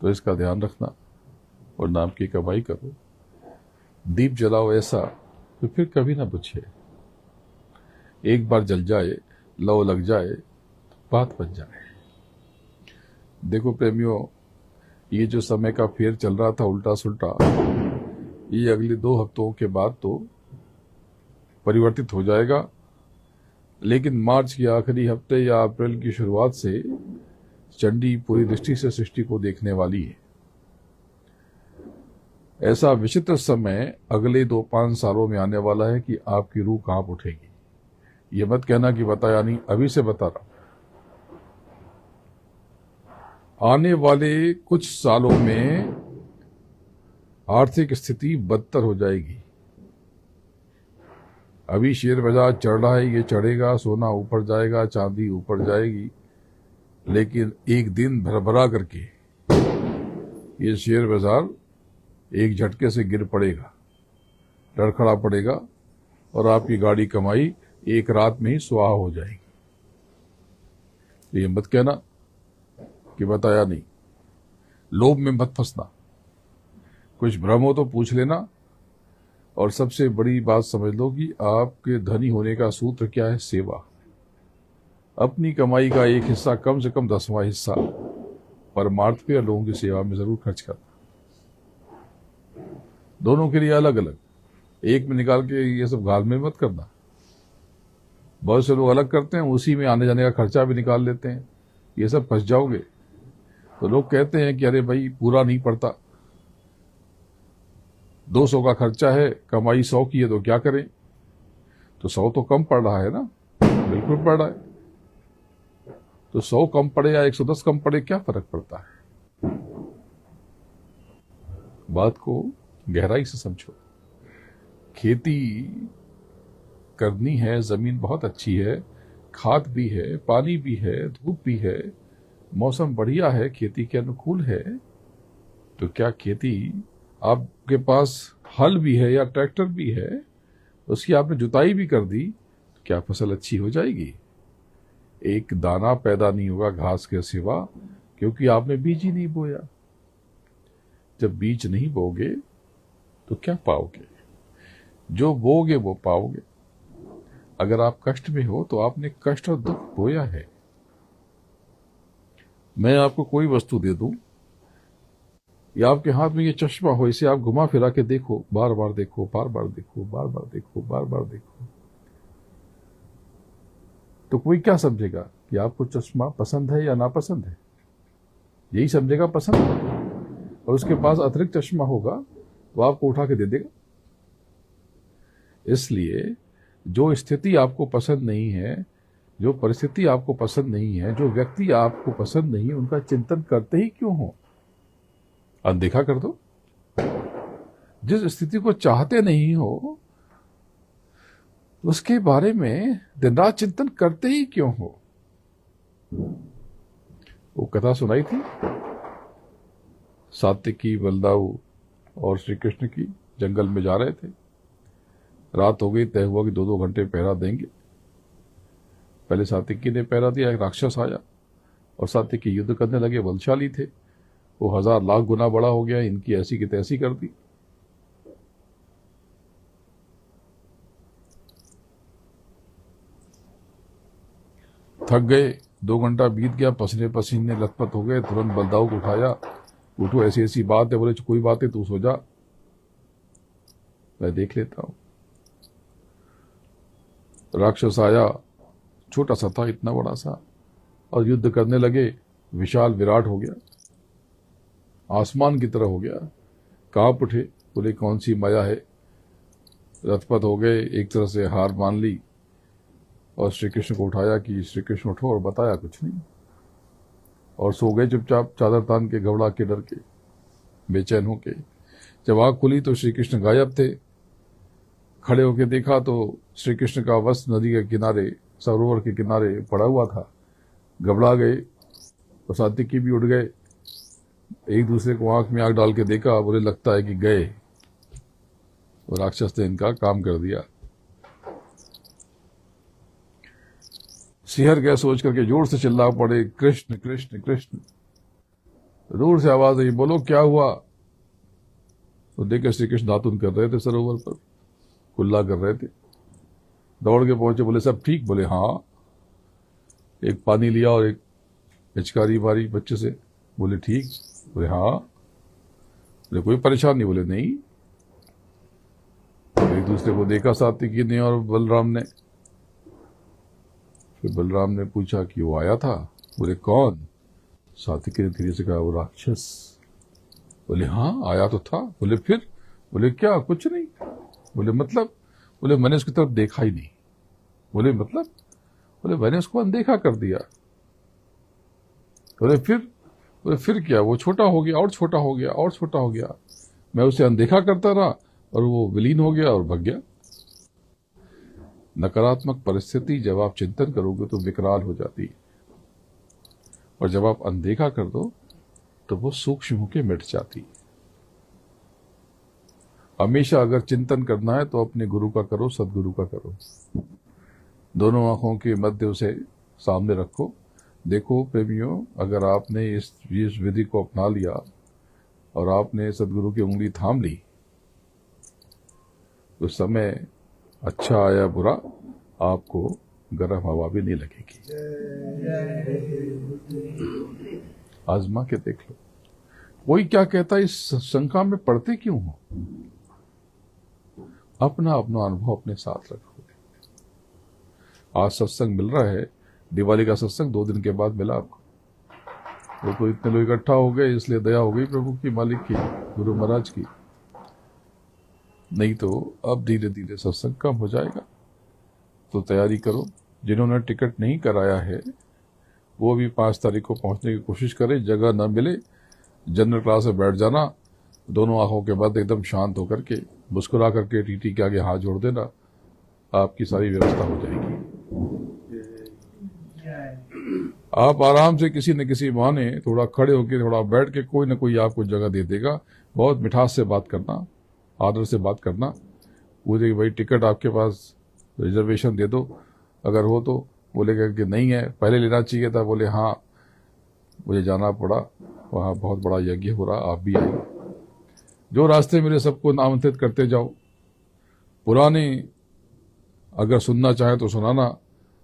Speaker 1: तो इसका ध्यान रखना और नाम की कमाई करो। दीप जलाओ ऐसा तो फिर कभी ना बुझे। एक बार जल जाए, लौ लग जाए तो बात बन जाए। देखो प्रेमियों, ये जो समय का फेर चल रहा था उल्टा सुल्टा, ये अगले 2 हफ्तों के बाद तो परिवर्तित हो जाएगा। लेकिन मार्च के आखिरी हफ्ते या अप्रैल की शुरुआत से चंडी पूरी दृष्टि से सृष्टि को देखने वाली है। ऐसा विचित्र समय अगले 2-5 सालों में आने वाला है कि आपकी रूह कांप उठेगी। ये मत कहना कि बताया नहीं, अभी से बता रहा। आने वाले कुछ सालों में आर्थिक स्थिति बदतर हो जाएगी। अभी शेयर बाजार चढ़ रहा है, ये चढ़ेगा, सोना ऊपर जाएगा, चांदी ऊपर जाएगी। लेकिन एक दिन भरभरा करके ये शेयर बाजार एक झटके से गिर पड़ेगा, लड़खड़ा पड़ेगा और आपकी गाड़ी कमाई एक रात में ही सुहा हो जाएगी। ये मत कहना कि बताया नहीं। लोभ में मत फंसना। कुछ भ्रम हो तो पूछ लेना। और सबसे बड़ी बात समझ लो कि आपके धनी होने का सूत्र क्या है? सेवा। अपनी कमाई का एक हिस्सा, कम से कम 10वां हिस्सा परमार्थ पे और लोगों की सेवा में जरूर खर्च करना। दोनों के लिए अलग अलग, एक में निकाल के ये सब गाल में मत करना। बहुत से लोग अलग करते हैं, उसी में आने जाने का खर्चा भी निकाल लेते हैं। ये सब फंस जाओगे। तो लोग कहते हैं कि अरे भाई पूरा नहीं पड़ता, 200 का खर्चा है, कमाई 100 की है, तो क्या करें? तो 100 तो कम पड़ रहा है ना? बिल्कुल पड़ रहा है। तो 100 कम पड़े या 110 कम पड़े, क्या फर्क पड़ता है? बात को गहराई से समझो। खेती करनी है, जमीन बहुत अच्छी है, खाद भी है, पानी भी है, धूप भी है, मौसम बढ़िया है, खेती के अनुकूल है, तो क्या खेती आपके पास हल भी है या ट्रैक्टर भी है, उसकी आपने जुताई भी कर दी, तो क्या फसल अच्छी हो जाएगी? एक दाना पैदा नहीं होगा घास के सिवा, क्योंकि आपने बीज ही नहीं बोया। जब बीज नहीं बोगे तो क्या पाओगे? जो बोगे वो पाओगे। अगर आप कष्ट में हो तो आपने कष्ट और दुख बोया है। मैं आपको कोई वस्तु दे दूं या आपके हाथ में ये चश्मा हो, इसे आप घुमा फिरा के देखो, बार बार देखो, बार बार देखो, बार बार देखो, बार बार देखो, तो कोई क्या समझेगा कि आपको चश्मा पसंद है या नापसंद है? यही समझेगा पसंद है। और उसके पास अतिरिक्त चश्मा होगा तो आपको उठा के दे देगा। इसलिए जो स्थिति आपको पसंद नहीं है, जो परिस्थिति आपको पसंद नहीं है, जो व्यक्ति आपको पसंद नहीं है, उनका चिंतन करते ही क्यों हो? अनदेखा कर दो। जिस स्थिति को चाहते नहीं हो उसके बारे में दिन रात चिंतन करते ही क्यों हो? वो कथा सुनाई थी सात्विकी, बलदाऊ और श्री कृष्ण की। जंगल में जा रहे थे, रात हो गई, तय हुआ कि 2-2 घंटे पहरा देंगे। पहले सात्विकी ने पहरा दिया, एक राक्षस आया और सात्विकी युद्ध करने लगे। बलशाली थे, वो 1000 लाख गुना बड़ा हो गया, इनकी ऐसी की तैसी कर दी। थक गए, 2 घंटा बीत गया, पसीने पसीने लथपथ हो गए। तुरंत बलदाऊ को उठाया, उठो ऐसी ऐसी बात है। बोले कोई बात है, तू सो जा, मैं देख लेता हूं। राक्षस आया, छोटा सा था, इतना बड़ा सा, और युद्ध करने लगे। विशाल विराट हो गया, आसमान की तरह हो गया। कांप उठे, बोले कौन सी माया है। लथपथ हो गए, एक तरह से हार मान ली और श्री कृष्ण को उठाया कि श्री कृष्ण उठो, और बताया कुछ नहीं, और सो गए चुपचाप, चादर तान के, घबरा के, डर के, बेचैन होके। जब आंख खुली तो श्री कृष्ण गायब थे। खड़े होके देखा तो श्री कृष्ण का वस्त्र नदी के किनारे, सरोवर के किनारे पड़ा हुआ था। घबरा गए और सात्विकी भी उठ गए। एक दूसरे को आंख में आंख डाल के देखा, बोले लगता है कि गए, और राक्षस ने इनका काम कर दिया। सिहर गए सोच करके जोर से चिल्ला पड़े, कृष्ण कृष्ण कृष्ण। दूर से आवाज आई, बोलो क्या हुआ? तो देखे श्री कृष्ण दातुन कर रहे थे, सरोवर पर कुल्ला कर रहे थे। दौड़ के पहुंचे, बोले सब ठीक? बोले हाँ। एक पानी लिया और एक पिचकारी मारी बच्चे से। बोले ठीक? बोले हाँ। बोले कोई परेशान नहीं? बोले नहीं। तो एक दूसरे को देखा सात्विकी ने और बलराम ने। फिर बलराम ने पूछा कि वो आया था? बोले कौन? सात्विकी ने धीरे से कहा, वो राक्षस। बोले हाँ आया तो था। बोले फिर? बोले क्या? कुछ नहीं। बोले मतलब? बोले मैंने उसकी तरफ देखा ही नहीं। बोले मतलब? बोले मैंने उसको अनदेखा कर दिया। बोले फिर? बोले फिर क्या? वो छोटा हो गया और छोटा हो गया और छोटा हो गया, मैं उसे अनदेखा करता रहा और वो विलीन हो गया और भाग गया। नकारात्मक परिस्थिति जब आप चिंतन करोगे तो विकराल हो जाती है, और जब आप अनदेखा कर दो तो वो सूक्ष्म होकर मिट जाती है। हमेशा अगर चिंतन करना है तो अपने गुरु का करो, सदगुरु का करो। दोनों आंखों के मध्य उसे सामने रखो। देखो प्रेमियों, अगर आपने इस विधि को अपना लिया और आपने सदगुरु की उंगली थाम ली, तो समय अच्छा आया बुरा, आपको गर्म हवा भी नहीं लगेगी। आजमा के देख लो। कोई क्या कहता है, इस शंका में पड़ते क्यों हो? अपना अपना अनुभव अपने साथ रखो। आज सत्संग मिल रहा है, दिवाली का सत्संग 2 दिन के बाद मिला आपको। तो इतने लोग इकट्ठा हो गए, इसलिए दया हो गई प्रभु की, मालिक की, गुरु महाराज की। नहीं तो अब धीरे धीरे सत्संग कम हो जाएगा। तो तैयारी करो। जिन्होंने टिकट नहीं कराया है वो भी 5 तारीख को पहुंचने की कोशिश करें। जगह न मिले, जनरल क्लास में बैठ जाना। दोनों आंखों के बाद एकदम शांत होकर के, मुस्कुरा करके टीटी के आगे हाथ जोड़ देना, आपकी सारी व्यवस्था हो जाएगी। आप आराम से किसी न किसी बहाने थोड़ा खड़े होकर थोड़ा बैठ के कोई न कोई आपको जगह दे देगा। बहुत मिठास से बात करना, आदर से बात करना। बोले कि भाई टिकट आपके पास, रिजर्वेशन दे दो, अगर हो तो। बोलेगा कि नहीं है, पहले लेना चाहिए था। बोले हाँ, मुझे जाना पड़ा, वहाँ बहुत बड़ा यज्ञ हो रहा, आप भी आइए। जो रास्ते मेरे सबको आमंत्रित करते जाओ। पुराने अगर सुनना चाहे तो सुनाना,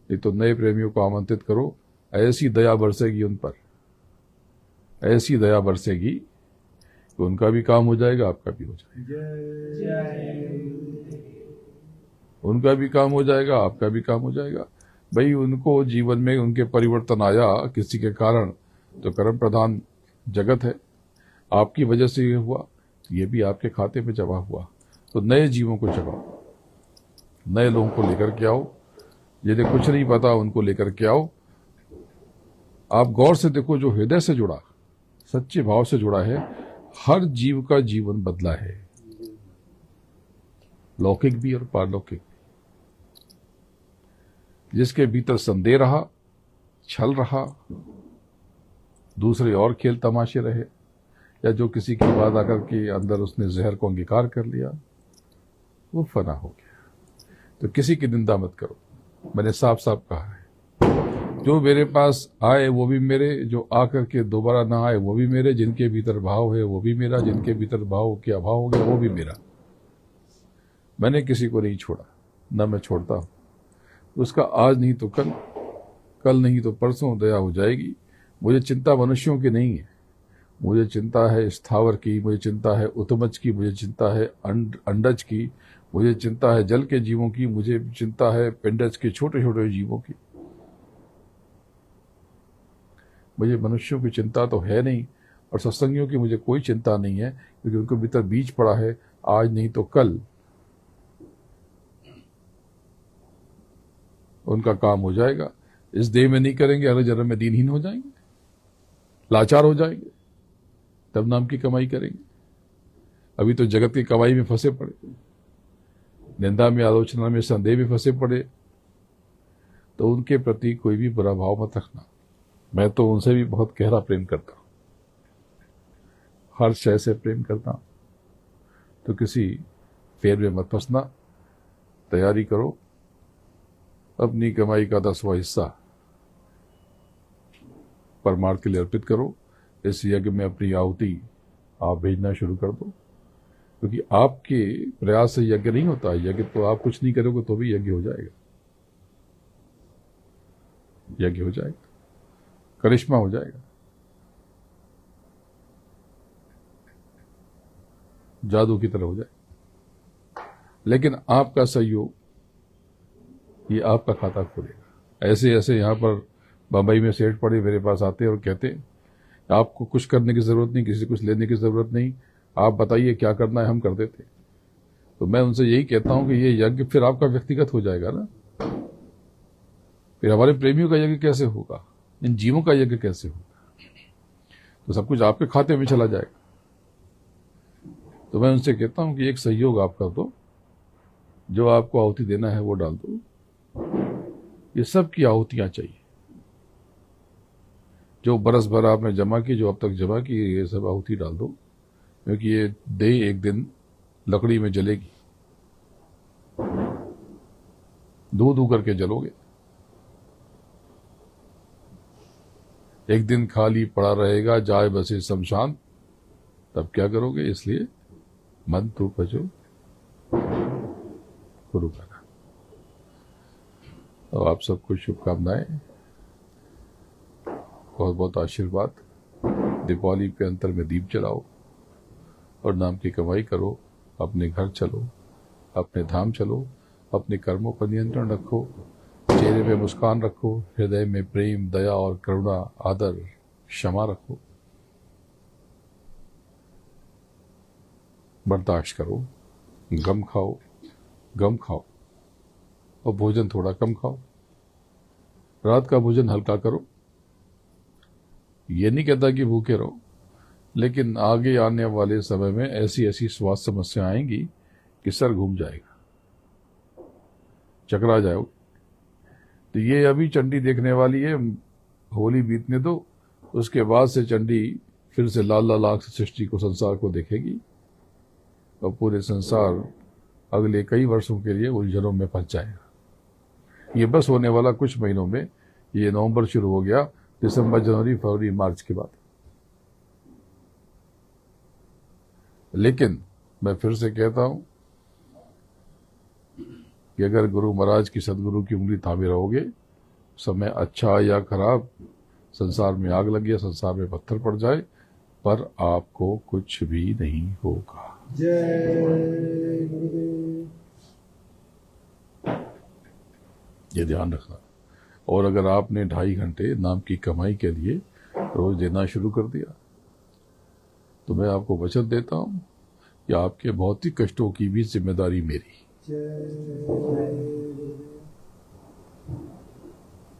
Speaker 1: नहीं तो नए प्रेमियों को आमंत्रित करो। ऐसी दया बरसेगी उन पर, ऐसी दया बरसेगी कि उनका भी काम हो जाएगा, आपका भी हो जाएगा। उनका भी काम हो जाएगा, आपका भी काम हो जाएगा। भाई उनको जीवन में उनके परिवर्तन आया किसी के कारण, तो कर्म प्रधान जगत है, आपकी वजह से ये हुआ, ये भी आपके खाते में जमा हुआ। तो नए जीवों को जगाओ, नए लोगों को लेकर के आओ, जिन्हें कुछ नहीं पता उनको लेकर के आओ। आप गौर से देखो, जो हृदय से जुड़ा, सच्चे भाव से जुड़ा है, हर जीव का जीवन बदला है, लौकिक भी और पारलौकिक। जिसके भीतर संदेह रहा, छल रहा, दूसरे और खेल तमाशे रहे, या जो किसी की बात आकर के अंदर उसने जहर को अंगीकार कर लिया, वो फना हो गया। तो किसी की निंदा मत करो। मैंने साफ साफ कहा है, जो मेरे पास आए वो भी मेरे, जो आकर के दोबारा ना आए वो भी मेरे, जिनके भीतर भाव है वो भी मेरा, जिनके भीतर भाव के अभाव हो गया वो भी मेरा। मैंने किसी को नहीं छोड़ा, ना मैं छोड़ता हूं। उसका आज नहीं तो कल, कल नहीं तो परसों दया हो जाएगी। मुझे चिंता मनुष्यों की नहीं है, मुझे चिंता है स्थावर की, मुझे चिंता है उत्तमज की, मुझे चिंता है अंडज की, मुझे चिंता है जल के जीवों की, मुझे चिंता है पिंडज के छोटे छोटे जीवों की। मुझे मनुष्यों की चिंता तो है नहीं, और सत्संगियों की मुझे कोई चिंता नहीं है, क्योंकि उनके भीतर बीज पड़ा है, आज नहीं तो कल उनका काम हो जाएगा। इस देह में नहीं करेंगे, अगले जन्म में दीनहीन हो जाएंगे, लाचार हो जाएंगे, तब नाम की कमाई करेंगे। अभी तो जगत की कमाई में फंसे पड़े, निंदा में, आलोचना में, संदेह में फंसे पड़े। तो उनके प्रति कोई भी बुरा भाव मत रखना। मैं तो उनसे भी बहुत गहरा प्रेम करता हूं, हर शय से प्रेम करता हूं। तो किसी फेर में मत फंसना, तैयारी करो, अपनी कमाई का 10वां हिस्सा परमार्थ के लिए अर्पित करो। इस यज्ञ में अपनी आहुति आप भेजना शुरू कर दो, क्योंकि आपके प्रयास से यज्ञ नहीं होता। यज्ञ तो आप कुछ नहीं करोगे तो भी यज्ञ हो जाएगा, यज्ञ हो जाएगा, करिश्मा हो जाएगा, जादू की तरह हो जाएगा। लेकिन आपका सहयोग ये आपका खाता खोलेगा। ऐसे ऐसे यहाँ पर बंबई में सेठ पड़े मेरे पास आते और कहते, आपको कुछ करने की जरूरत नहीं, किसी से कुछ लेने की जरूरत नहीं, आप बताइए क्या करना है, हम कर देते। तो मैं उनसे यही कहता हूं कि ये यज्ञ फिर आपका व्यक्तिगत हो जाएगा ना, फिर हमारे प्रेमियों का यज्ञ कैसे होगा, इन जीवों का यज्ञ कैसे होगा? तो सब कुछ आपके खाते में चला जाएगा। तो मैं उनसे कहता हूं कि एक सहयोग आप कर दो, जो आपको आहुति देना है वो डाल दो। ये सब की आहुतियां चाहिए, जो बरस भर आपने जमा की, जो अब तक जमा की, ये सब आहुति डाल दो, क्योंकि ये देह एक दिन लकड़ी में जलेगी, धू धू करके जलोगे। एक दिन खाली पड़ा रहेगा, जाए बसे शमशान, तब क्या करोगे? इसलिए मन तो भजो गुरु का नाम। तो आप सबको शुभकामनाएं, बहुत बहुत आशीर्वाद। दीपावली के अंतर में दीप जलाओ और नाम की कमाई करो, अपने घर चलो, अपने धाम चलो, अपने कर्मों पर नियंत्रण रखो, चेहरे में मुस्कान रखो, हृदय में प्रेम, दया और करुणा, आदर, क्षमा रखो, बर्दाश्त करो, गम खाओ और भोजन थोड़ा कम खाओ। रात का भोजन हल्का करो। ये नहीं कहता कि भूखे रहो, लेकिन आगे आने वाले समय में ऐसी ऐसी स्वास्थ्य समस्या आएंगी कि सर घूम जाएगा, चकरा जाओगे। तो ये अभी चंडी देखने वाली है, होली बीतने दो, उसके बाद से चंडी फिर से लाल लाल आंख से सृष्टि को, संसार को देखेगी और पूरे संसार अगले कई वर्षों के लिए उलझनों में फंस जाएगा। ये बस होने वाला कुछ महीनों में, ये नवंबर शुरू हो गया, दिसंबर, जनवरी, फरवरी, मार्च के बाद। लेकिन मैं फिर से कहता हूं कि अगर गुरु महाराज की, सदगुरु की उंगली थामे रहोगे, समय अच्छा या खराब, संसार में आग लग गया, संसार में पत्थर पड़ जाए, पर आपको कुछ भी नहीं होगा।
Speaker 2: जय गुरुदेव।
Speaker 1: ये ध्यान रखना। और अगर आपने 2.5 घंटे नाम की कमाई के लिए रोज देना शुरू कर दिया, तो मैं आपको वचन देता हूं कि आपके भौतिक कष्टों की भी जिम्मेदारी मेरी,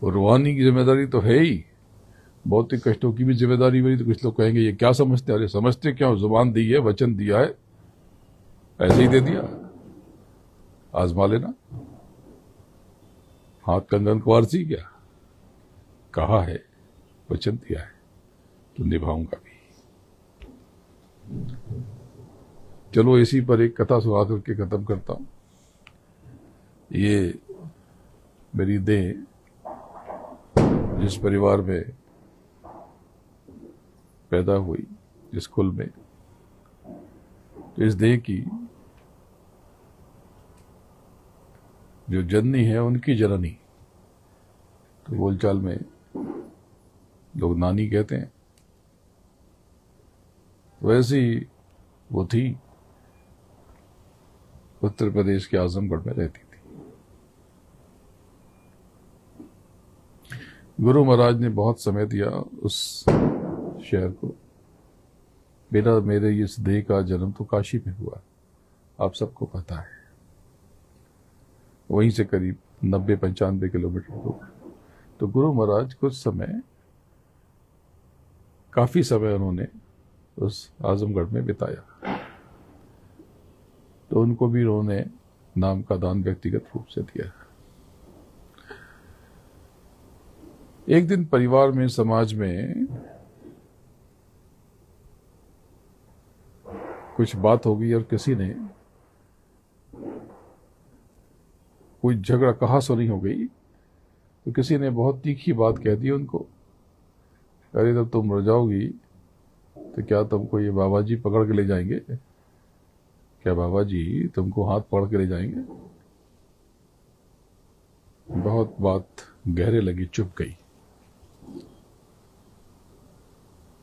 Speaker 1: और रूहानी की जिम्मेदारी तो है ही, भौतिक कष्टों की भी जिम्मेदारी मेरी। तो कुछ लोग कहेंगे ये क्या समझते, अरे समझते क्या, जुबान दी है, वचन दिया है, ऐसे ही दे दिया, आजमा लेना। हाथ कंगन को आरसी क्या, कहा है, वचन दिया है, तो निभाऊंगा भी। चलो इसी पर एक कथा सुना करके खत्म करता हूं। ये मेरी देह जिस परिवार में पैदा हुई, जिस कुल में, तो इस देह की जो जननी है उनकी जननी, तो बोलचाल में लोग नानी कहते हैं, वैसी वो थी, उत्तर प्रदेश के आजमगढ़ में रहती थी। गुरु महाराज ने बहुत समय दिया उस शहर को। मेरे इस देह का जन्म तो काशी में हुआ, आप सबको पता है, वहीं से करीब 90-95 किलोमीटर दूर। तो गुरु महाराज कुछ समय, काफी समय उन्होंने उस आजमगढ़ में बिताया, तो उनको भी उन्होंने नाम का दान व्यक्तिगत रूप से दिया। एक दिन परिवार में, समाज में कुछ बात हो गई और किसी ने कोई झगड़ा, कहा सुनी हो गई, तो किसी ने बहुत तीखी बात कह दी उनको, अरे जब तुम मर जाओगी तो क्या तुमको ये बाबा जी पकड़ के ले जाएंगे, क्या बाबा जी तुमको हाथ पकड़ के ले जाएंगे। बहुत बात गहरे लगी, चुप गई,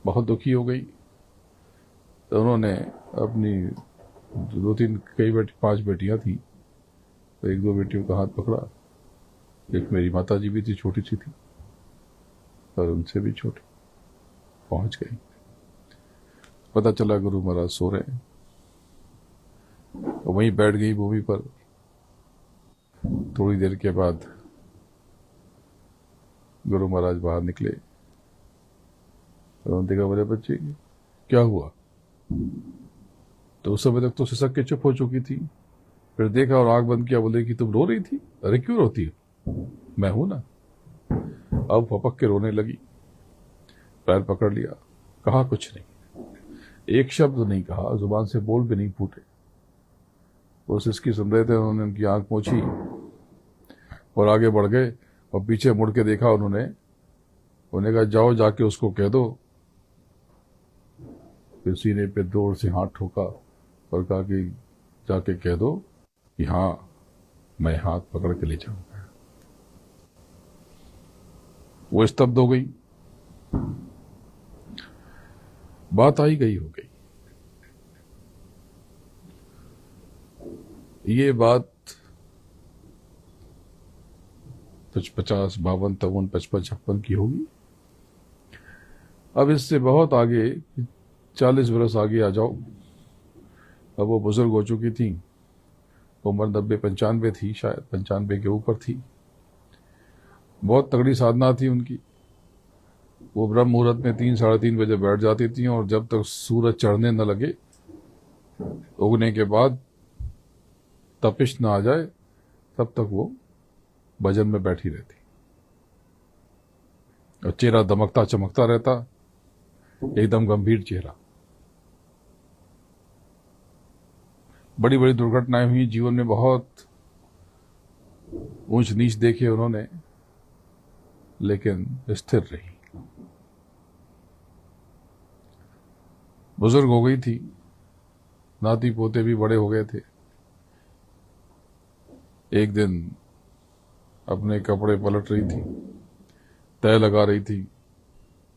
Speaker 1: बहुत दुखी हो गई। तो उन्होंने अपनी 2-3, कई 5 बेटियां थी, तो 1-2 बेटियों का हाथ पकड़ा। एक मेरी माता जी भी थी, छोटी सी थी, और उनसे भी छोटी, पहुंच गई। पता चला गुरु महाराज सो रहे हैं, तो वहीं बैठ गई भूमि पर। थोड़ी देर के बाद गुरु महाराज बाहर निकले, उन्होंने देखा, बोले बच्चे क्या हुआ। तो उस समय तक तो सिसक के चुप हो चुकी थी। फिर देखा और आंख बंद किया, बोले कि तुम रो रही थी। अरे क्यों रोती हो, मैं हूं ना। अब फपक के रोने लगी, पैर पकड़ लिया, कहा कुछ नहीं, एक शब्द नहीं कहा, जुबान से बोल भी नहीं फूटे। वो सिसकी सुन रहे थे, उन्होंने उनकी आंख पोंछी और आगे बढ़ गए, और पीछे मुड़ के देखा उन्होंने कहा जाओ जाके उसको कह दो। फिर सीने पे जोर से हाथ ठोका और कहा कि जाके कह दो कि हाँ, मैं हाथ पकड़ के ले जाऊंगा। वो स्तब्ध हो गई, बात आई गई हो गई। ये बात 50, 52, 53, 55, 56 की होगी। अब इससे बहुत आगे, 40 बरस आगे आ जाओ। अब वो बुजुर्ग हो चुकी थी, उम्र 90-95 थी, शायद 95 के ऊपर थी। बहुत तगड़ी साधना थी उनकी। वो ब्रह्म मुहूर्त में 3-3:30 बजे बैठ जाती थी, और जब तक सूरज चढ़ने न लगे, उगने के बाद तपिश न आ जाए, तब तक वो भजन में बैठी रहती। और चेहरा दमकता चमकता रहता, एकदम गंभीर चेहरा। बड़ी बड़ी दुर्घटनाएं हुई जीवन में, बहुत ऊंच नीच देखे उन्होंने, लेकिन स्थिर रही। बुजुर्ग हो गई थी, नाती पोते भी बड़े हो गए थे। एक दिन अपने कपड़े पलट रही थी, तय लगा रही थी,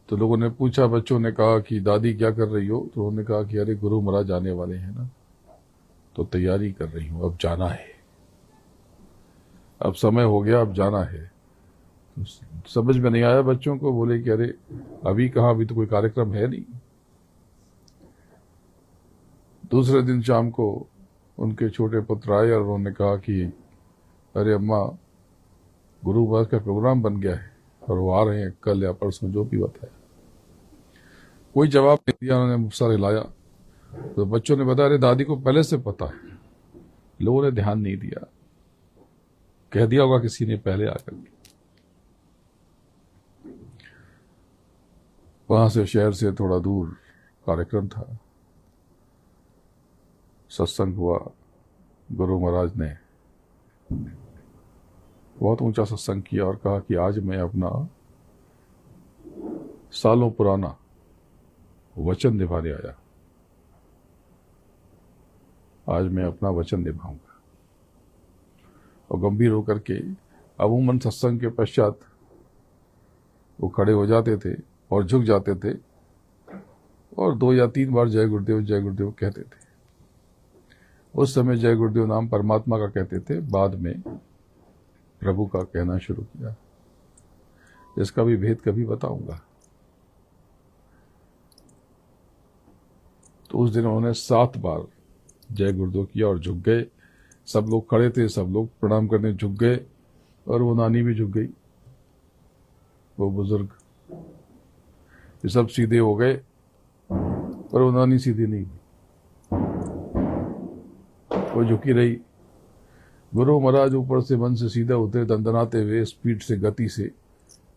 Speaker 1: तो लोगों ने पूछा, बच्चों ने कहा कि दादी क्या कर रही हो? तो उन्होंने कहा कि अरे गुरु महाराज आने वाले हैं ना, तो तैयारी कर रही हूं, अब जाना है, अब समय हो गया, अब जाना है। तो समझ में नहीं आया बच्चों को, बोले कि अरे अभी कहाँ, अभी तो कोई कार्यक्रम है नहीं। दूसरे दिन शाम को उनके छोटे पुत्र आए और उन्होंने कहा कि अरे अम्मा, गुरु महाराज का प्रोग्राम बन गया है और वो आ रहे हैं कल या परसों, जो भी बताया। कोई जवाब नहीं दिया, उन्होंने मुँह सर हिलाया। तो बच्चों ने बताया, अरे दादी को पहले से पता है। लोगों ने ध्यान नहीं दिया, कह दिया होगा किसी ने पहले आकर के। वहां से, शहर से थोड़ा दूर कार्यक्रम था, सत्संग हुआ। गुरु महाराज ने बहुत ऊंचा सत्संग किया और कहा कि आज मैं अपना सालों पुराना वचन निभाने आया, आज मैं अपना वचन निभाऊंगा। और गंभीर होकर के, अमूमन सत्संग के पश्चात वो खड़े हो जाते थे और झुक जाते थे और 2 या 3 बार जय गुरुदेव कहते थे। उस समय जय गुरुदेव नाम परमात्मा का कहते थे, बाद में प्रभु का कहना शुरू किया। इसका भी भेद कभी बताऊंगा। तो उस दिन उन्होंने 7 बार जय गुरुदेव किया और झुक गए। सब लोग खड़े थे, सब लोग प्रणाम करने झुक गए और वो नानी भी झुक गई, वो बुजुर्ग। ये सब सीधे हो गए पर वो नानी सीधी नहीं हुई, वो झुकी रही। गुरु महाराज ऊपर से मन से सीधा उतरे, दंदनाते हुए, स्पीड से, गति से।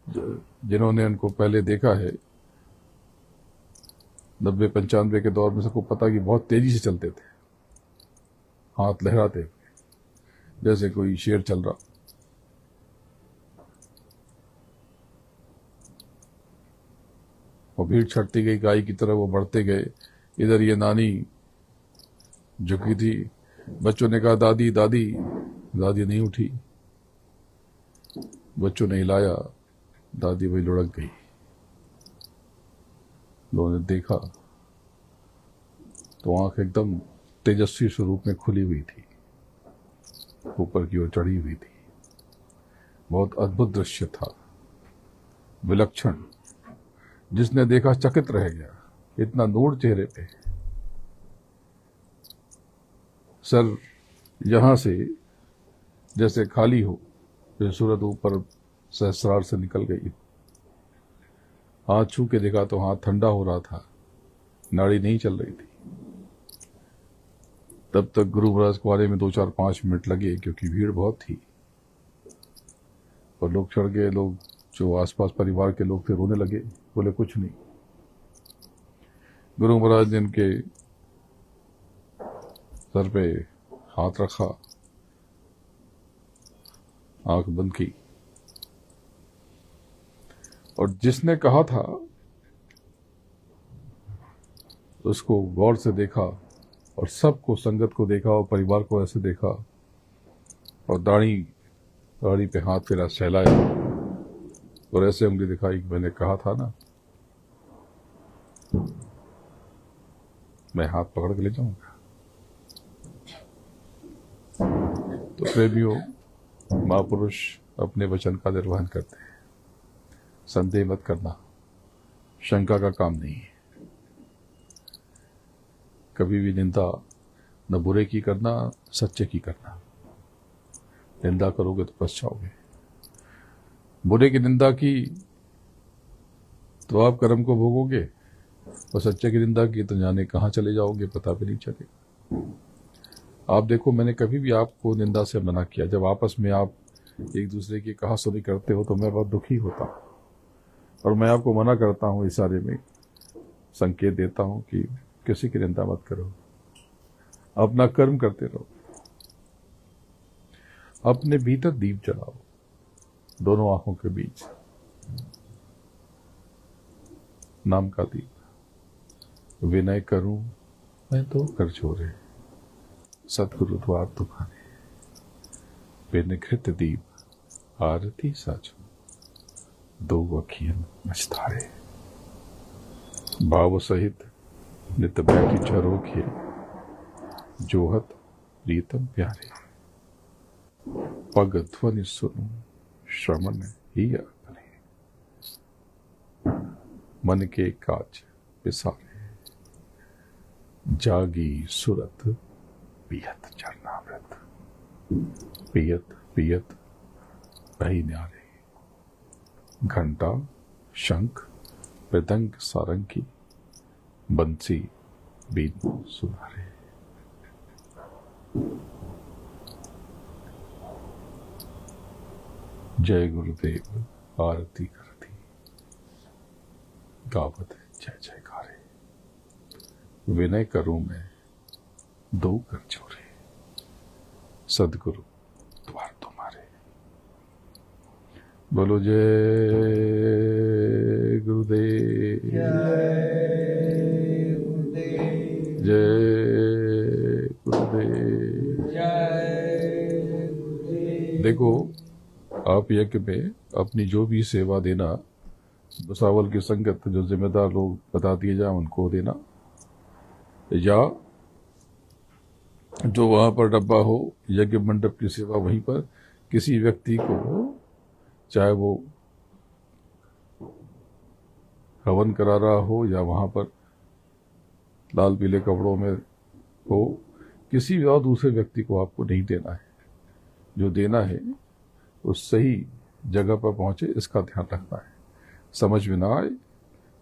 Speaker 1: जिन्होंने उनको पहले देखा है 90-95 के दौर में, सबको पता कि बहुत तेजी से चलते थे, हाथ लहराते हुए जैसे कोई शेर चल रहा। और भीड़ छटती गई, गाय की तरह वो बढ़ते गए। इधर ये नानी झुकी थी। बच्चों ने कहा, दादी दादी। दादी नहीं उठी, बच्चों ने हिलाया, दादी वही लुढ़क गई। लोगों ने देखा तो आंख एकदम तेजस्वी स्वरूप में खुली हुई थी, ऊपर की ओर चढ़ी हुई थी। बहुत अद्भुत दृश्य था, विलक्षण। जिसने देखा चकित रह गया, इतना नूर चेहरे पे। सर यहां से जैसे खाली हो, जैसे सूरज ऊपर सहस्रार से निकल गई हो। हाथ छू के देखा तो हाथ ठंडा हो रहा था, नाड़ी नहीं चल रही थी। तब तक गुरु महाराज को आने में 2-4-5 मिनट लगे, क्योंकि भीड़ बहुत थी और लोग चढ़ गए। लोग जो आसपास परिवार के लोग थे रोने लगे, बोले कुछ नहीं। गुरु महाराज ने इनके सर पे हाथ रखा, आंख बंद की और जिसने कहा था उसको गौर से देखा और सबको, संगत को देखा और परिवार को ऐसे देखा और दाढ़ी पे हाथ फेरा, सहलाया और ऐसे उंगली दिखाई कि मैंने कहा था ना, मैं हाथ पकड़ के ले जाऊंगा। तो प्रेमियों, महापुरुष अपने वचन का निर्वहन करते हैं। संदेह मत करना, शंका का काम नहीं है। कभी भी निंदा न बुरे की करना, सच्चे की करना। निंदा करोगे तो पछताओगे। बुरे की निंदा की तो आप कर्म को भोगोगे, और सच्चे की निंदा की तो जाने कहाँ चले जाओगे, पता भी नहीं चलेगा। आप देखो, मैंने कभी भी आपको निंदा से मना किया। जब आपस में आप एक दूसरे की कहा सुनी करते हो तो मैं बहुत दुखी होता हूं। और मैं आपको मना करता हूँ, इस सारे में संकेत देता हूँ कि किसी की निंदा मत करो, अपना कर्म करते रहो, अपने भीतर दीप जलाओ, दोनों आंखों के बीच नाम का दीप। विनय करूं मैं तो कर छोरे, सतगुरु द्वार तुम्हारे, बेनिखृत दीप आरती साचो, दो अखियन मछतारे। भाव सहित नित बैठी झरोखे, जोहत प्रीतम प्यारे। पग ध्वनि सुनो श्रवण ही अपने, मन के काज पिसारे। जागी सुरत पियत चरणामृत, पियत पियत बही न्यारे। घंटा शंख मृदंग सारंगी, बंसी बीन सुनारे। जय गुरुदेव आरती करती, गावत जय जयकारे। विनय करूं मैं दो कर छोरे, सदगुरु द्वार तुम्हारे। बोलो जय गुरुदेव,
Speaker 2: जय गुरुदेव,
Speaker 1: जय गुरुदेव।
Speaker 2: जय गुरुदेव।
Speaker 1: देखो, आप यज्ञ में अपनी जो भी सेवा देना, भुसावल की संगत जो जिम्मेदार लोग बता दिए जाए उनको देना, या जो वहां पर डब्बा हो यज्ञ मंडप की सेवा, वहीं पर किसी व्यक्ति को, चाहे वो हवन करा रहा हो या वहां पर लाल पीले कपड़ों में हो, किसी भी और दूसरे व्यक्ति को आपको नहीं देना है। जो देना है उस सही जगह पर पहुंचे, इसका ध्यान रखना है। समझ में ना आए,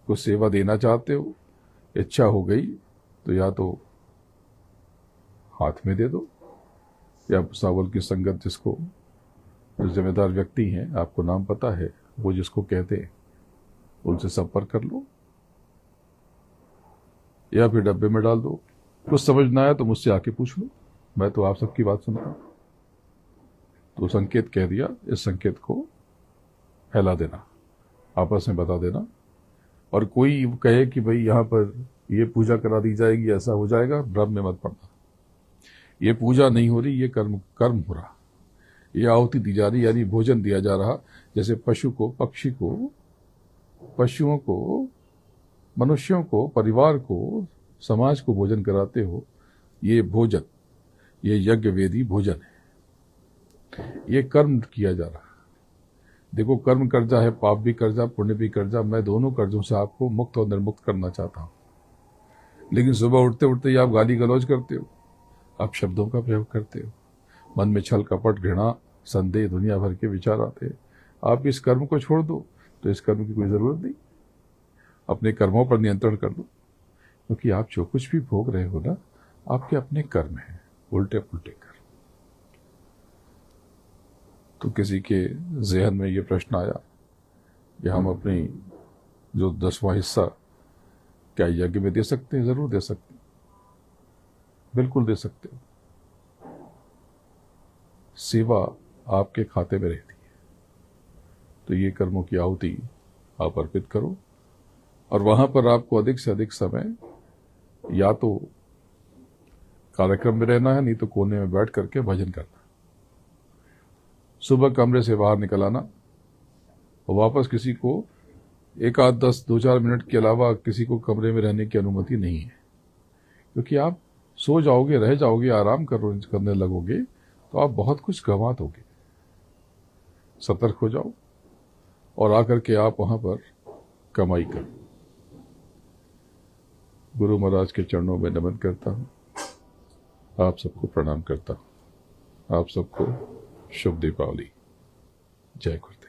Speaker 1: कुछ सेवा देना चाहते हो, इच्छा हो गई तो या तो हाथ में दे दो, या भुसावल की संगत जिसको जिम्मेदार व्यक्ति हैं, आपको नाम पता है, वो जिसको कहते हैं, उनसे संपर्क कर लो, या फिर डब्बे में डाल दो। कुछ समझ ना आया तो मुझसे आके पूछ लो, मैं तो आप सबकी बात सुनता हूं। तो संकेत कह दिया, इस संकेत को फैला देना, आपस में बता देना। और कोई कहे कि भाई यहाँ पर ये पूजा करा दी जाएगी, ऐसा हो जाएगा, भ्रम में मत पड़ना। ये पूजा नहीं हो रही, ये कर्म हो रहा, ये आहुति दी जा रही, यानी भोजन दिया जा रहा। जैसे पशु को, पक्षी को, पशुओं को, मनुष्यों को, परिवार को, समाज को भोजन कराते हो, ये भोजन, ये यज्ञ वेदी भोजन है। ये कर्म किया जा रहा। देखो, कर्म कर्जा है, पाप भी कर्जा, पुण्य भी कर्जा। मैं दोनों कर्जों से आपको मुक्त और निर्मुक्त करना चाहता हूं। लेकिन सुबह उठते उठते ही आप गाली गलौज करते हो, आप शब्दों का प्रयोग करते हो, मन में छल कपट घृणा संदेह दुनिया भर के विचार आते हैं। आप इस कर्म को छोड़ दो तो इस कर्म की कोई जरूरत नहीं। अपने कर्मों पर नियंत्रण कर लो, क्योंकि आप जो कुछ भी भोग रहे हो ना, आपके अपने कर्म हैं, उल्टे पुल्टे कर्म। तो किसी के जहन में ये प्रश्न आया कि हम अपनी जो 10वां हिस्सा क्या यज्ञ में दे सकते हैं? जरूर दे सकते हैं, बिल्कुल दे सकते हो। सेवा आपके खाते में रहती है, तो ये कर्मों की आहुति आप अर्पित करो। और वहां पर आपको अधिक से अधिक समय या तो कार्यक्रम में रहना है, नहीं तो कोने में बैठ करके भजन करना। सुबह कमरे से बाहर निकल आना और वापस किसी को 1 8 10 2-4 मिनट के अलावा किसी को कमरे में रहने की अनुमति नहीं है, क्योंकि आप सो जाओगे, रह जाओगे, आराम करने लगोगे तो आप बहुत कुछ गंवा दोगे। सतर्क हो जाओ और आकर के आप वहां पर कमाई करो। गुरु महाराज के चरणों में नमन करता हूं, आप सबको प्रणाम करता हूं। आप सबको शुभ दीपावली। जय गुरुदेव।